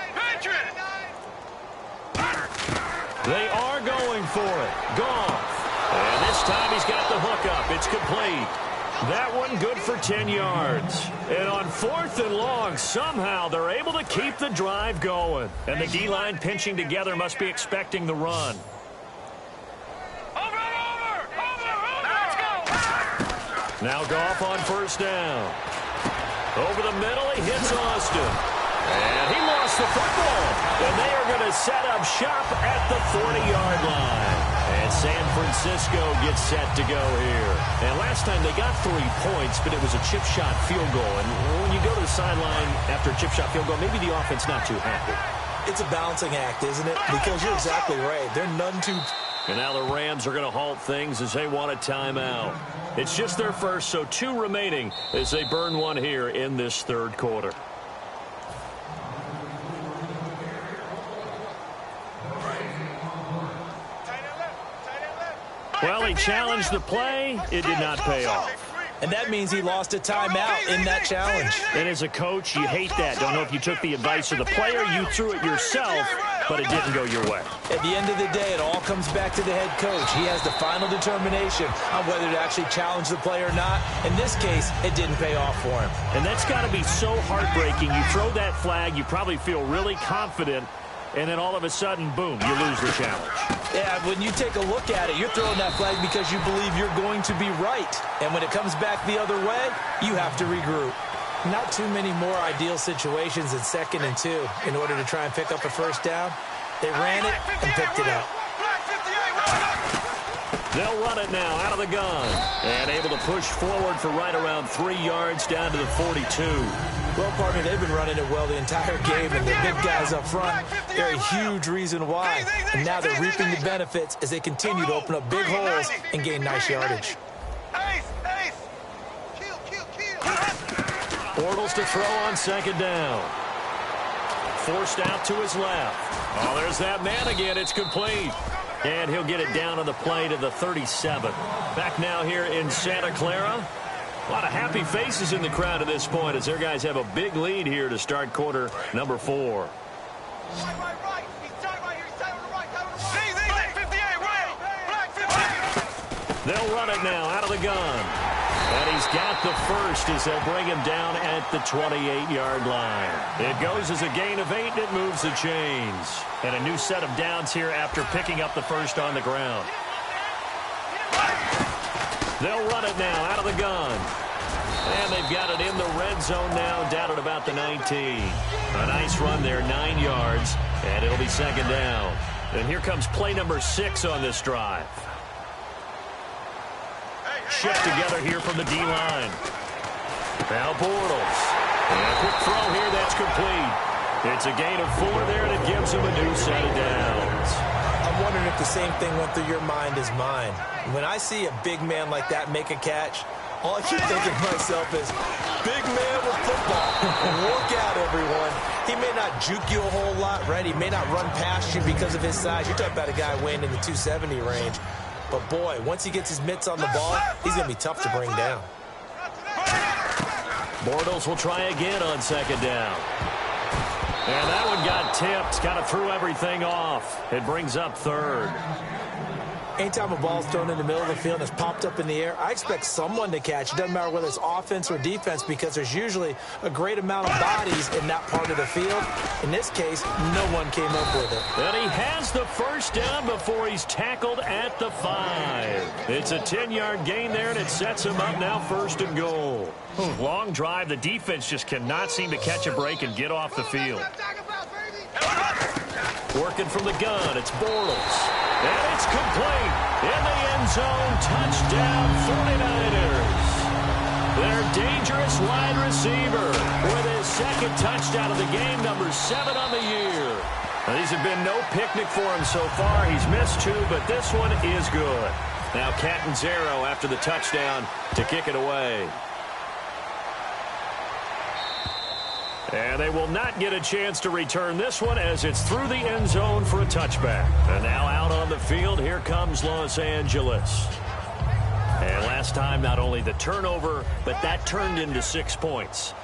They are going for it. Goff. And this time he's got the hook up. It's complete. That one good for 10 yards. And on 4th and long, somehow they're able to keep the drive going. And the D-line pinching together must be expecting the run. Over! Let's go! Now Goff on 1st down. Over the middle, he hits Austin. And he lost the football. And they are going to set up shop at the 40-yard line. And San Francisco gets set to go here. And last time they got 3 points, but it was a chip shot field goal. And when you go to the sideline after a chip shot field goal, maybe the offense not too happy. It's a balancing act, isn't it? Because you're exactly right. They're none too... And now the Rams are going to halt things as they want a timeout. It's just their first, so 2 remaining as they burn one here in this 3rd quarter. Well, he challenged the play. It did not pay off. And that means he lost a timeout in that challenge. And as a coach, you hate that. Don't know if you took the advice of the player. You threw it yourself, but it didn't go your way. At the end of the day, it all comes back to the head coach. He has the final determination on whether to actually challenge the play or not. In this case, it didn't pay off for him. And that's got to be so heartbreaking. You throw that flag, you probably feel really confident, and then all of a sudden, boom, you lose the challenge. Yeah, when you take a look at it, you're throwing that flag because you believe you're going to be right. And when it comes back the other way, you have to regroup. Not too many more ideal situations in 2nd and 2 in order to try and pick up a 1st down. They ran it and picked it up. They'll run it now out of the gun. And able to push forward for right around 3 yards down to the 42. Well, partner, they've been running it well the entire game, and the big guys up front, they're a huge reason why. And now they're reaping the benefits as they continue to open up big holes and gain nice yardage. Bortles to throw on 2nd down. Forced out to his left. Oh, there's that man again. It's complete. And he'll get it down on the play to the 37. Back now here in Santa Clara. A lot of happy faces in the crowd at this point as their guys have a big lead here to start quarter number 4. Right. He's tight right here. He's tight on the right. Black 58, right. Black 58. They'll run it now out of the gun. And he's got the first as they'll bring him down at the 28-yard line. It goes as a gain of 8, and it moves the chains. And a new set of downs here after picking up the first on the ground. They'll run it now out of the gun. And they've got it in the red zone now, down at about the 19. A nice run there, 9 yards, and it'll be second down. And here comes play number 6 on this drive. Shift together here from the D-line. Now Bortles. And a quick throw here, that's complete. It's a gain of 4 there, and it gives him a new set of downs. I'm wondering if the same thing went through your mind as mine. When I see a big man like that make a catch, all I keep thinking to myself is, big man with football. Look out, everyone. He may not juke you a whole lot, right? He may not run past you because of his size. You're talking about a guy weighing in the 270 range. But, boy, once he gets his mitts on the ball, he's going to be tough to bring down. Bortles will try again on second down. And that one got tipped, kind of threw everything off. It brings up third. Anytime a ball's thrown in the middle of the field and it's popped up in the air, I expect someone to catch. It doesn't matter whether it's offense or defense because there's usually a great amount of bodies in that part of the field. In this case, no one came up with it. And he has the first down before he's tackled at the 5. It's a 10-yard gain there, and it sets him up now first and goal. Long drive. The defense just cannot seem to catch a break and get off the field. Working from the gun, it's Bortles. And it's complete. In the end zone, touchdown 49ers. Their dangerous wide receiver with his second touchdown of the game, number 7 on the year. Now, these have been no picnic for him so far. He's missed 2, but this one is good. Now Catanzaro after the touchdown to kick it away. And they will not get a chance to return this one as it's through the end zone for a touchback. And now out on the field, here comes Los Angeles. And last time, not only the turnover, but that turned into 6 points.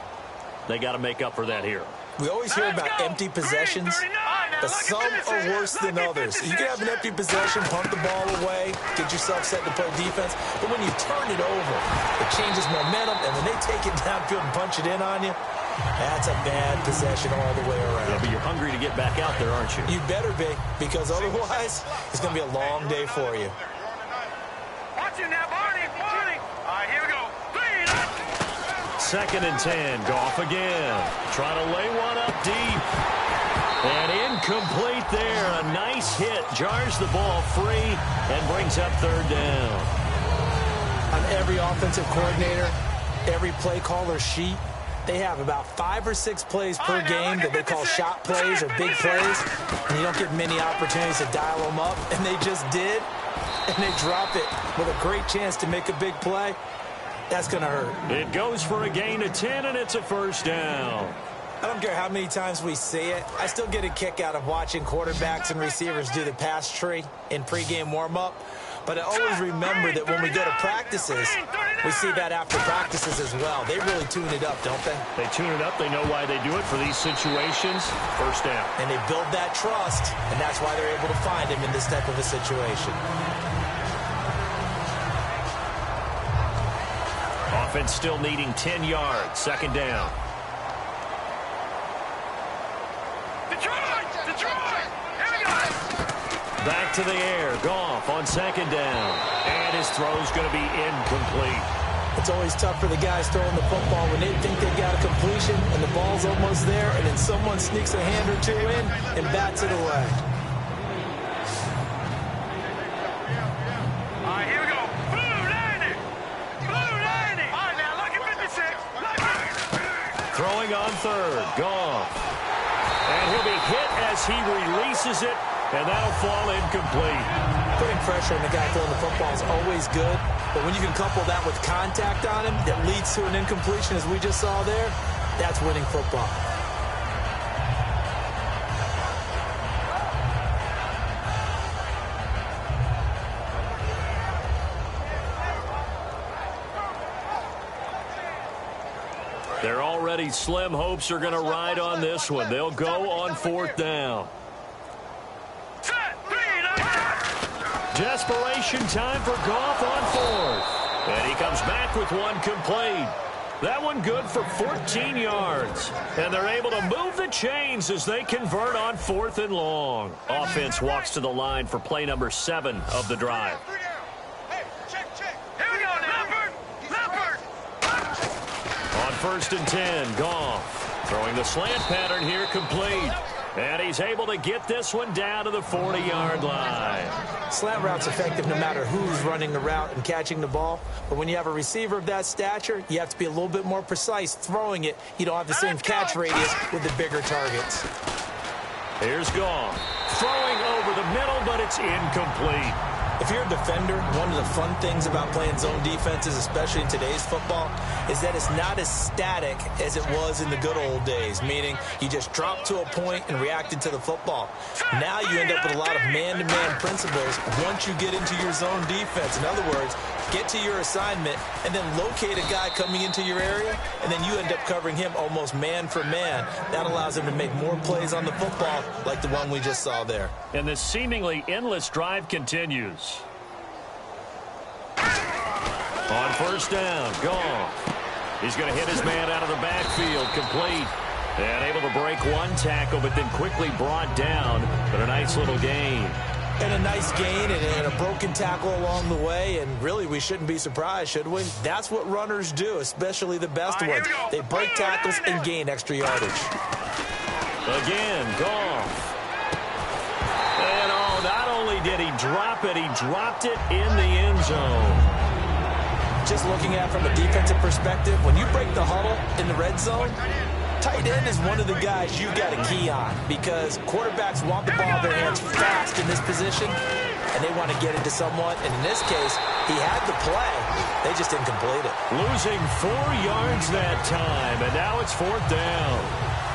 They got to make up for that here. We always hear about empty possessions, but some are worse than others. You can have an empty possession, punt the ball away, get yourself set to play defense, but when you turn it over, it changes momentum, and when they take it downfield and punch it in on you, that's a bad possession all the way around. Yeah, but you're hungry to get back out there, aren't you? You better be, because otherwise, it's going to be a long day for you. Watch it now, Barney. All right, here we go. 2nd and 10. Goff again. Trying to lay one up deep. And incomplete there. A nice hit. Jars the ball free and brings up 3rd down. On every offensive coordinator, every play caller sheet, they have about 5 or 6 plays per game that they call shot plays or big plays. And you don't get many opportunities to dial them up. And they just did. And they drop it with a great chance to make a big play. That's going to hurt. It goes for a gain of 10, and it's a first down. I don't care how many times we see it. I still get a kick out of watching quarterbacks and receivers do the pass tree in pregame warm-up. But I always remember that when we go to practices, we see that after practices as well. They really tune it up, don't they? They tune it up. They know why they do it for these situations. First down. And they build that trust, and that's why they're able to find him in this type of a situation. Offense still needing 10 yards. 2nd down. Detroit! Here we go! Back to the air. Goff on 2nd down. And his throw's going to be incomplete. It's always tough for the guys throwing the football when they think they've got a completion and the ball's almost there, and then someone sneaks a hand or 2 in and bats it away. All right, here we go. Blue 90! Blue 90! All right, now look at 56. Throwing on 3rd. Goff. And he'll be hit as he releases it, and that'll fall incomplete. Putting pressure on the guy throwing the football is always good, but when you can couple that with contact on him that leads to an incompletion, as we just saw there, that's winning football. already slim hopes are going to ride on this one. They'll go on 4th down. Desperation time for Goff on 4th. And he comes back with one complete. That one good for 14 yards. And they're able to move the chains as they convert on 4th and long. Offense walks to the line for play number 7 of the drive. Hey, check. Here we go now. Leopard. On 1st and 10, Goff throwing the slant pattern here complete. And he's able to get this one down to the 40-yard line. Slant route's effective no matter who's running the route and catching the ball. But when you have a receiver of that stature, you have to be a little bit more precise throwing it. You don't have the same catch radius with the bigger targets. Here's Goff. Throwing over the middle, but it's incomplete. If you're a defender, one of the fun things about playing zone defenses, especially in today's football, is that it's not as static as it was in the good old days, meaning you just drop to a point and reacted to the football. Now you end up with a lot of man-to-man principles once you get into your zone defense. In other words, get to your assignment and then locate a guy coming into your area, and then you end up covering him almost man for man. That allows him to make more plays on the football like the one we just saw there. And this seemingly endless drive continues. On 1st down, Goff. He's going to hit his man out of the backfield, complete. And able to break one tackle, but then quickly brought down. But a nice little gain. And a nice gain and a broken tackle along the way. And really, we shouldn't be surprised, should we? That's what runners do, especially the best ones. They break tackles and gain extra yardage. Again, Goff. And not only did he drop it, he dropped it in the end zone. Just looking at it from a defensive perspective, when you break the huddle in the red zone, tight end is one of the guys you've got to key on because quarterbacks want the ball in their hands fast in this position, and they want to get it to someone. And in this case, he had the play. They just didn't complete it. Losing 4 yards that time, and now it's 4th down.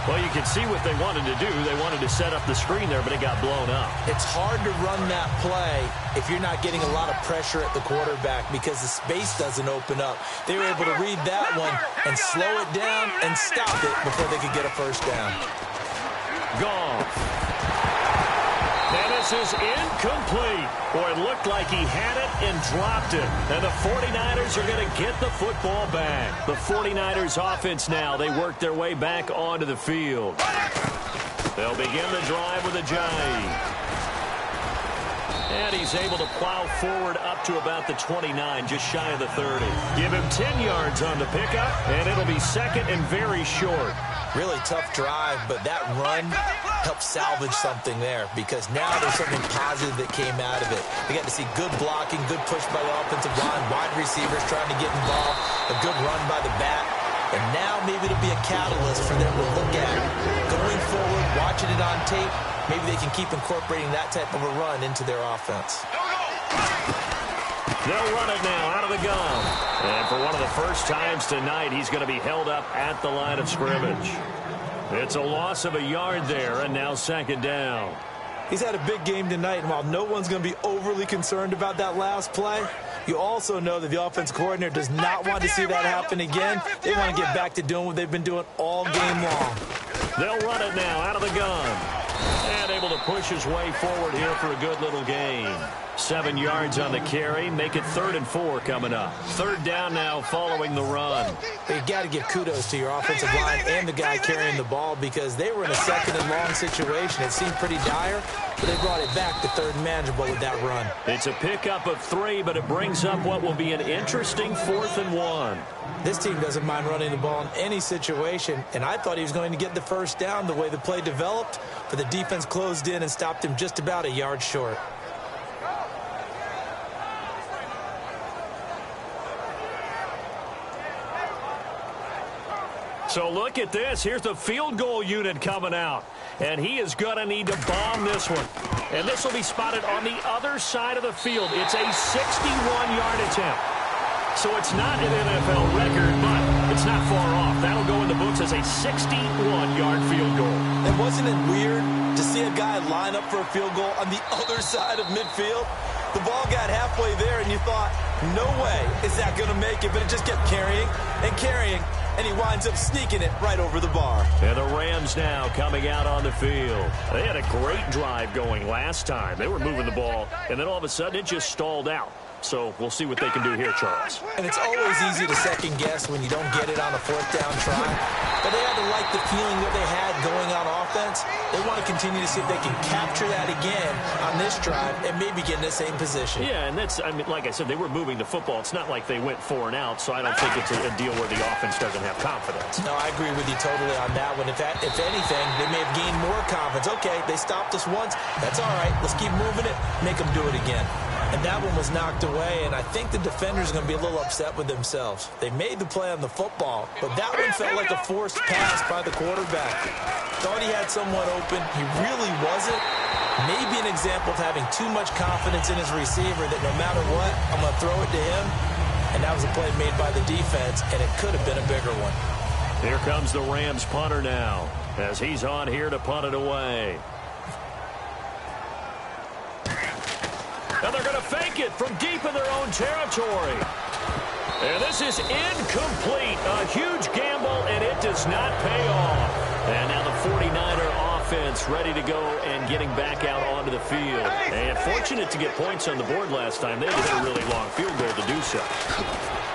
Well, you can see what they wanted to do. They wanted to set up the screen there, but it got blown up. It's hard to run that play if you're not getting a lot of pressure at the quarterback because the space doesn't open up. They were able to read that one and slow it down and stop it before they could get a first down. Goff. And this is incomplete. Boy, it looked like he had it and dropped it. And the 49ers are going to get the football back. The 49ers offense now, they work their way back onto the field. They'll begin the drive with a jive. And he's able to plow forward up to about the 29, just shy of the 30. Give him 10 yards on the pickup, and it'll be 2nd and very short. Really tough drive, but that run helped salvage something there because now there's something positive that came out of it. They got to see good blocking, good push by the offensive line, wide receivers trying to get involved, a good run by the back. And now maybe it'll be a catalyst for them to look at going forward, watching it on tape. Maybe they can keep incorporating that type of a run into their offense. They'll run it now out of the gun. And for one of the first times tonight, he's going to be held up at the line of scrimmage. It's a loss of a yard there, and now 2nd down. He's had a big game tonight, and while no one's going to be overly concerned about that last play, you also know that the offense coordinator does not want to see that happen again. They want to get back to doing what they've been doing all game long. They'll run it now out of the gun. And able to push his way forward here for a good little gain. 7 yards on the carry. Make it 3rd and 4 coming up. 3rd down now following the run. You got to give kudos to your offensive line and the guy carrying the ball because they were in a 2nd and long situation. It seemed pretty dire, but they brought it back to 3rd and manageable with that run. It's a pickup of 3, but it brings up what will be an interesting 4th and 1. This team doesn't mind running the ball in any situation, and I thought he was going to get the first down the way the play developed, but the defense closed in and stopped him just about a yard short. So look at this. Here's the field goal unit coming out. And he is going to need to bomb this one. And this will be spotted on the other side of the field. It's a 61-yard attempt. So it's not an NFL record, but it's not far off. That'll go in the books as a 61-yard field goal. And wasn't it weird to see a guy line up for a field goal on the other side of midfield? The ball got halfway there, and you thought, no way is that going to make it. But it just kept carrying and carrying. and he winds up sneaking it right over the bar. And the Rams now coming out on the field. They had a great drive going last time. They were moving the ball, and then all of a sudden it just stalled out. So we'll see what they can do here, Charles. And it's always easy to second guess when you don't get it on a fourth down try. But they had to like the feeling that they had going on offense. They want to continue to see if they can capture that again on this drive and maybe get in the same position. Yeah, and that's, I mean, like I said, they were moving the football. It's not like they went 4 and out, so I don't think it's a deal where the offense doesn't have confidence. No, I agree with you totally on that one. If anything, they may have gained more confidence. Okay, they stopped us once. That's all right. Let's keep moving it. Make them do it again. And that one was knocked away, and I think the defenders are going to be a little upset with themselves. They made the play on the football, but that one felt like a forced pass by the quarterback. Thought he had someone open. He really wasn't. Maybe an example of having too much confidence in his receiver that no matter what, I'm going to throw it to him. And that was a play made by the defense, and it could have been a bigger one. Here comes the Rams punter now, as he's on here to punt it away. And they're going to fake it from deep in their own territory. And this is incomplete. A huge gamble, and it does not pay off. And now the 49er offense ready to go and getting back out onto the field. And fortunate to get points on the board last time. They had a really long field goal to do so.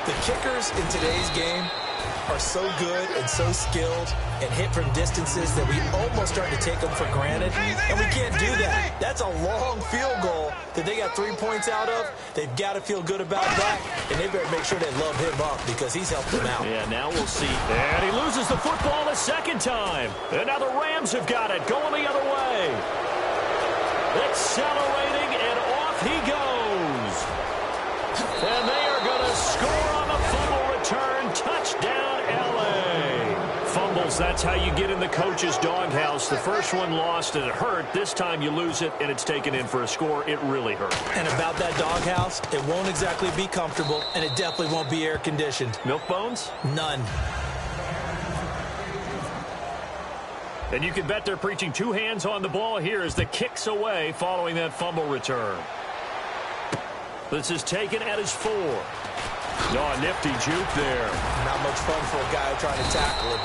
The kickers in today's game are so good and so skilled and hit from distances that we almost start to take them for granted, and we can't do that. That's a long field goal that they got 3 points out of. They've got to feel good about that, and they better make sure they love him up because he's helped them out. Yeah, now we'll see. And he loses the football a second time. And now the Rams have got it, going the other way. Accelerating, and off he goes. And they are going to score on the fumble return. Touchdown, L.A. Fumbles, that's how you get in the coach's doghouse. The first one lost, and it hurt. This time you lose it, and it's taken in for a score. It really hurt. And about that doghouse, it won't exactly be comfortable, and it definitely won't be air-conditioned. Milk bones? None. And you can bet they're preaching 2 hands on the ball here as the kick's away following that fumble return. This is taken at his 4. Oh, nifty juke there. Not much fun for a guy trying to tackle him.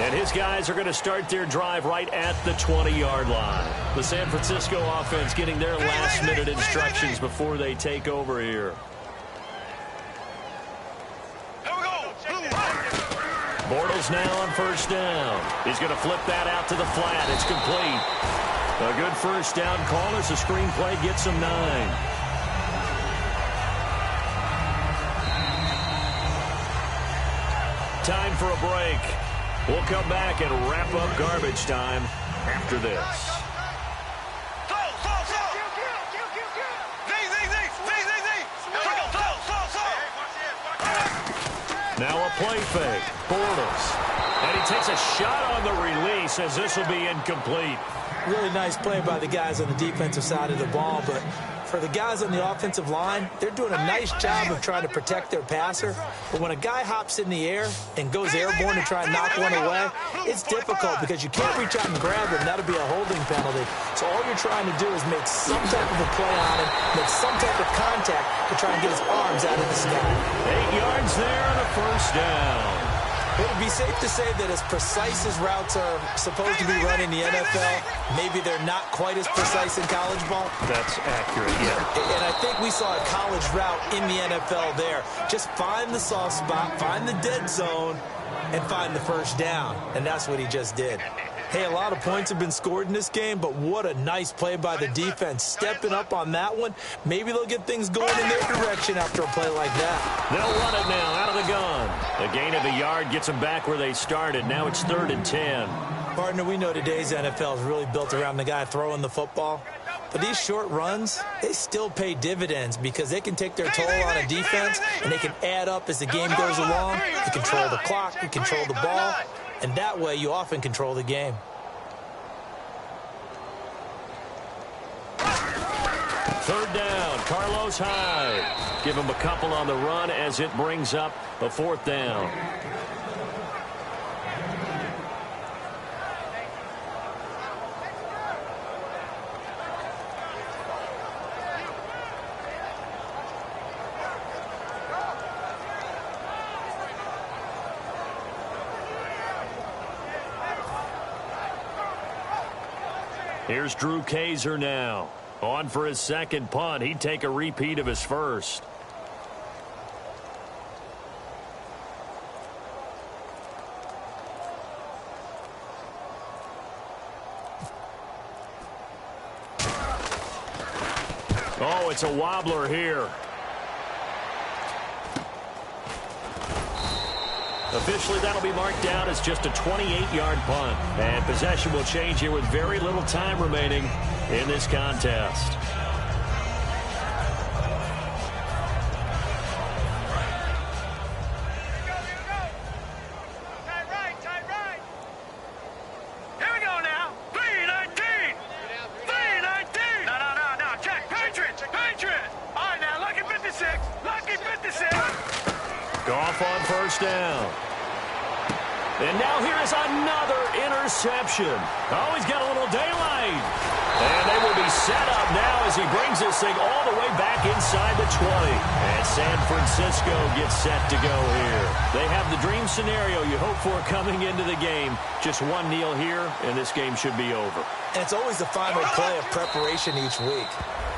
And his guys are going to start their drive right at the 20-yard line. The San Francisco offense getting their last-minute instructions before they take over here. Bortles now on first down. He's going to flip that out to the flat. It's complete. A good first down call as the screenplay gets him 9. Time for a break. We'll come back and wrap up garbage time after this. Now a play fake. Bortles. And he takes a shot on the release as this will be incomplete. Really nice play by the guys on the defensive side of the ball, but for the guys on the offensive line, they're doing a nice job of trying to protect their passer. But when a guy hops in the air and goes airborne to try and knock one away, it's difficult because you can't reach out and grab him. That'll be a holding penalty. So all you're trying to do is make some type of a play on him, make some type of contact to try and get his arms out of the sky. 8 yards there on a first down. It would be safe to say that as precise as routes are supposed to be run in the NFL, maybe they're not quite as precise in college ball. That's accurate, yeah. And I think we saw a college route in the NFL there. Just find the soft spot, find the dead zone, and find the first down. And that's what he just did. Hey, a lot of points have been scored in this game, but what a nice play by the defense. Stepping up on that one. Maybe they'll get things going in their direction after a play like that. They'll run it now out of the gun. A gain of a yard gets them back where they started. Now it's 3rd and 10. Partner, we know today's NFL is really built around the guy throwing the football. But these short runs, they still pay dividends because they can take their toll on a defense and they can add up as the game goes along. You control the clock, you control the ball, and that way you often control the game. Third down, Carlos Hyde. Give him a couple on the run as it brings up a 4th down. Here's Drew Kaiser now. On for his second punt. He'd take a repeat of his first. Oh, it's a wobbler here. Officially, that'll be marked down as just a 28-yard punt. And possession will change here with very little time remaining in this contest. Goff on first down. And now here is another interception. Oh, he's got a little daylight. And they will be set up now as he brings this thing all the way back inside the 20. And San Francisco gets set to go here. They have the dream scenario you hope for coming into the game. Just one kneel here, and this game should be over. And it's always the final play of preparation each week.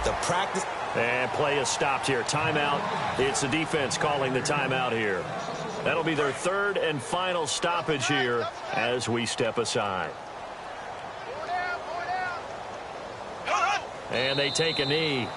The practice. And play is stopped here. Timeout. It's the defense calling the timeout here. That'll be their third and final stoppage here as we step aside. And they take a knee.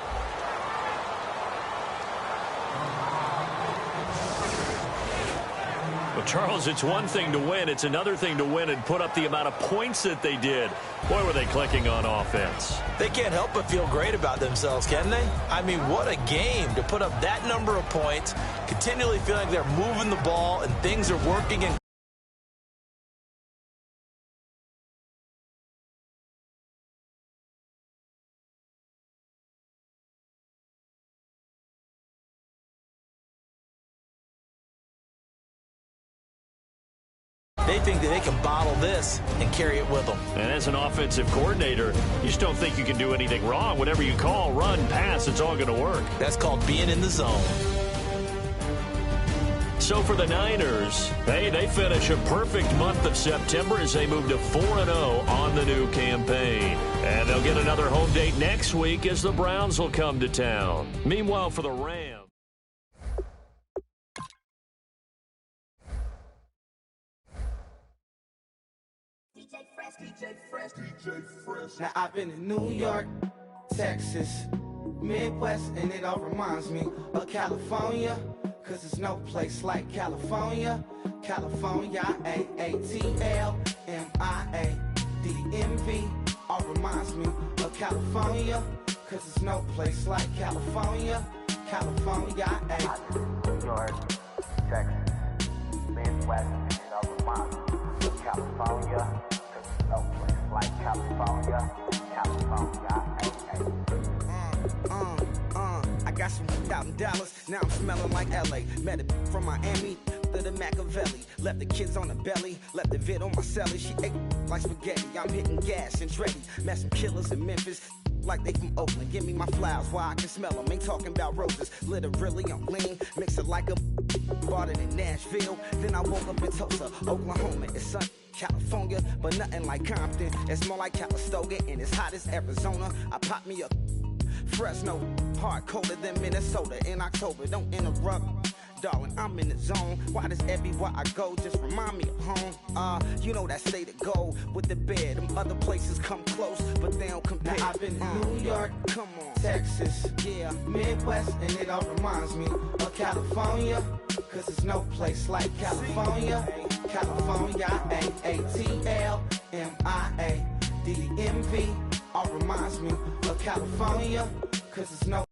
Well, Charles, it's one thing to win. It's another thing to win and put up the amount of points that they did. Boy, were they clicking on offense. They can't help but feel great about themselves, can they? I mean, what a game to put up that number of points, continually feeling they're moving the ball and things are working. And they think that they can bottle this and carry it with them. And as an offensive coordinator, you just don't think you can do anything wrong. Whatever you call, run, pass, it's all going to work. That's called being in the zone. So for the Niners, hey, they finish a perfect month of September as they move to 4-0 on the new campaign. And they'll get another home date next week as the Browns will come to town. Meanwhile, for the Rams. Now I've been in New York, Texas, Midwest, and it all reminds me of California, cause there's no place like California. California, A-A-T-L-M-I-A-D-M-V, all reminds me of California, cause there's no place like California. California, New York, Texas, Midwest, and it all reminds me of California. No place like California, California, I got some out in Dallas, now I'm smelling like LA. Met a from Miami to the Machiavelli. Left the kids on the belly, left the vid on my celly. She ate like spaghetti, I'm hitting gas and Dreddy. Met some killers in Memphis, like they from Oakland. Give me my flowers while I can smell them. Ain't talking about roses, literally I'm lean. Mix it like a bought it in Nashville. Then I woke up in Tulsa, Oklahoma. It's sun. California, but nothing like Compton. It's more like Calistoga, and it's hot as Arizona. I pop me a Fresno, hard colder than Minnesota in October. Don't interrupt, darling, I'm in the zone. Why does everywhere I go just remind me of home? You know that state of gold with the bed. Them other places come close, but they don't compare. Now I've been in New York, come on, Texas, yeah, Midwest, and it all reminds me of California, cause there's no place like California. California, A-A-T-L-M-I-A-D-M-V, all reminds me of California, cause there's no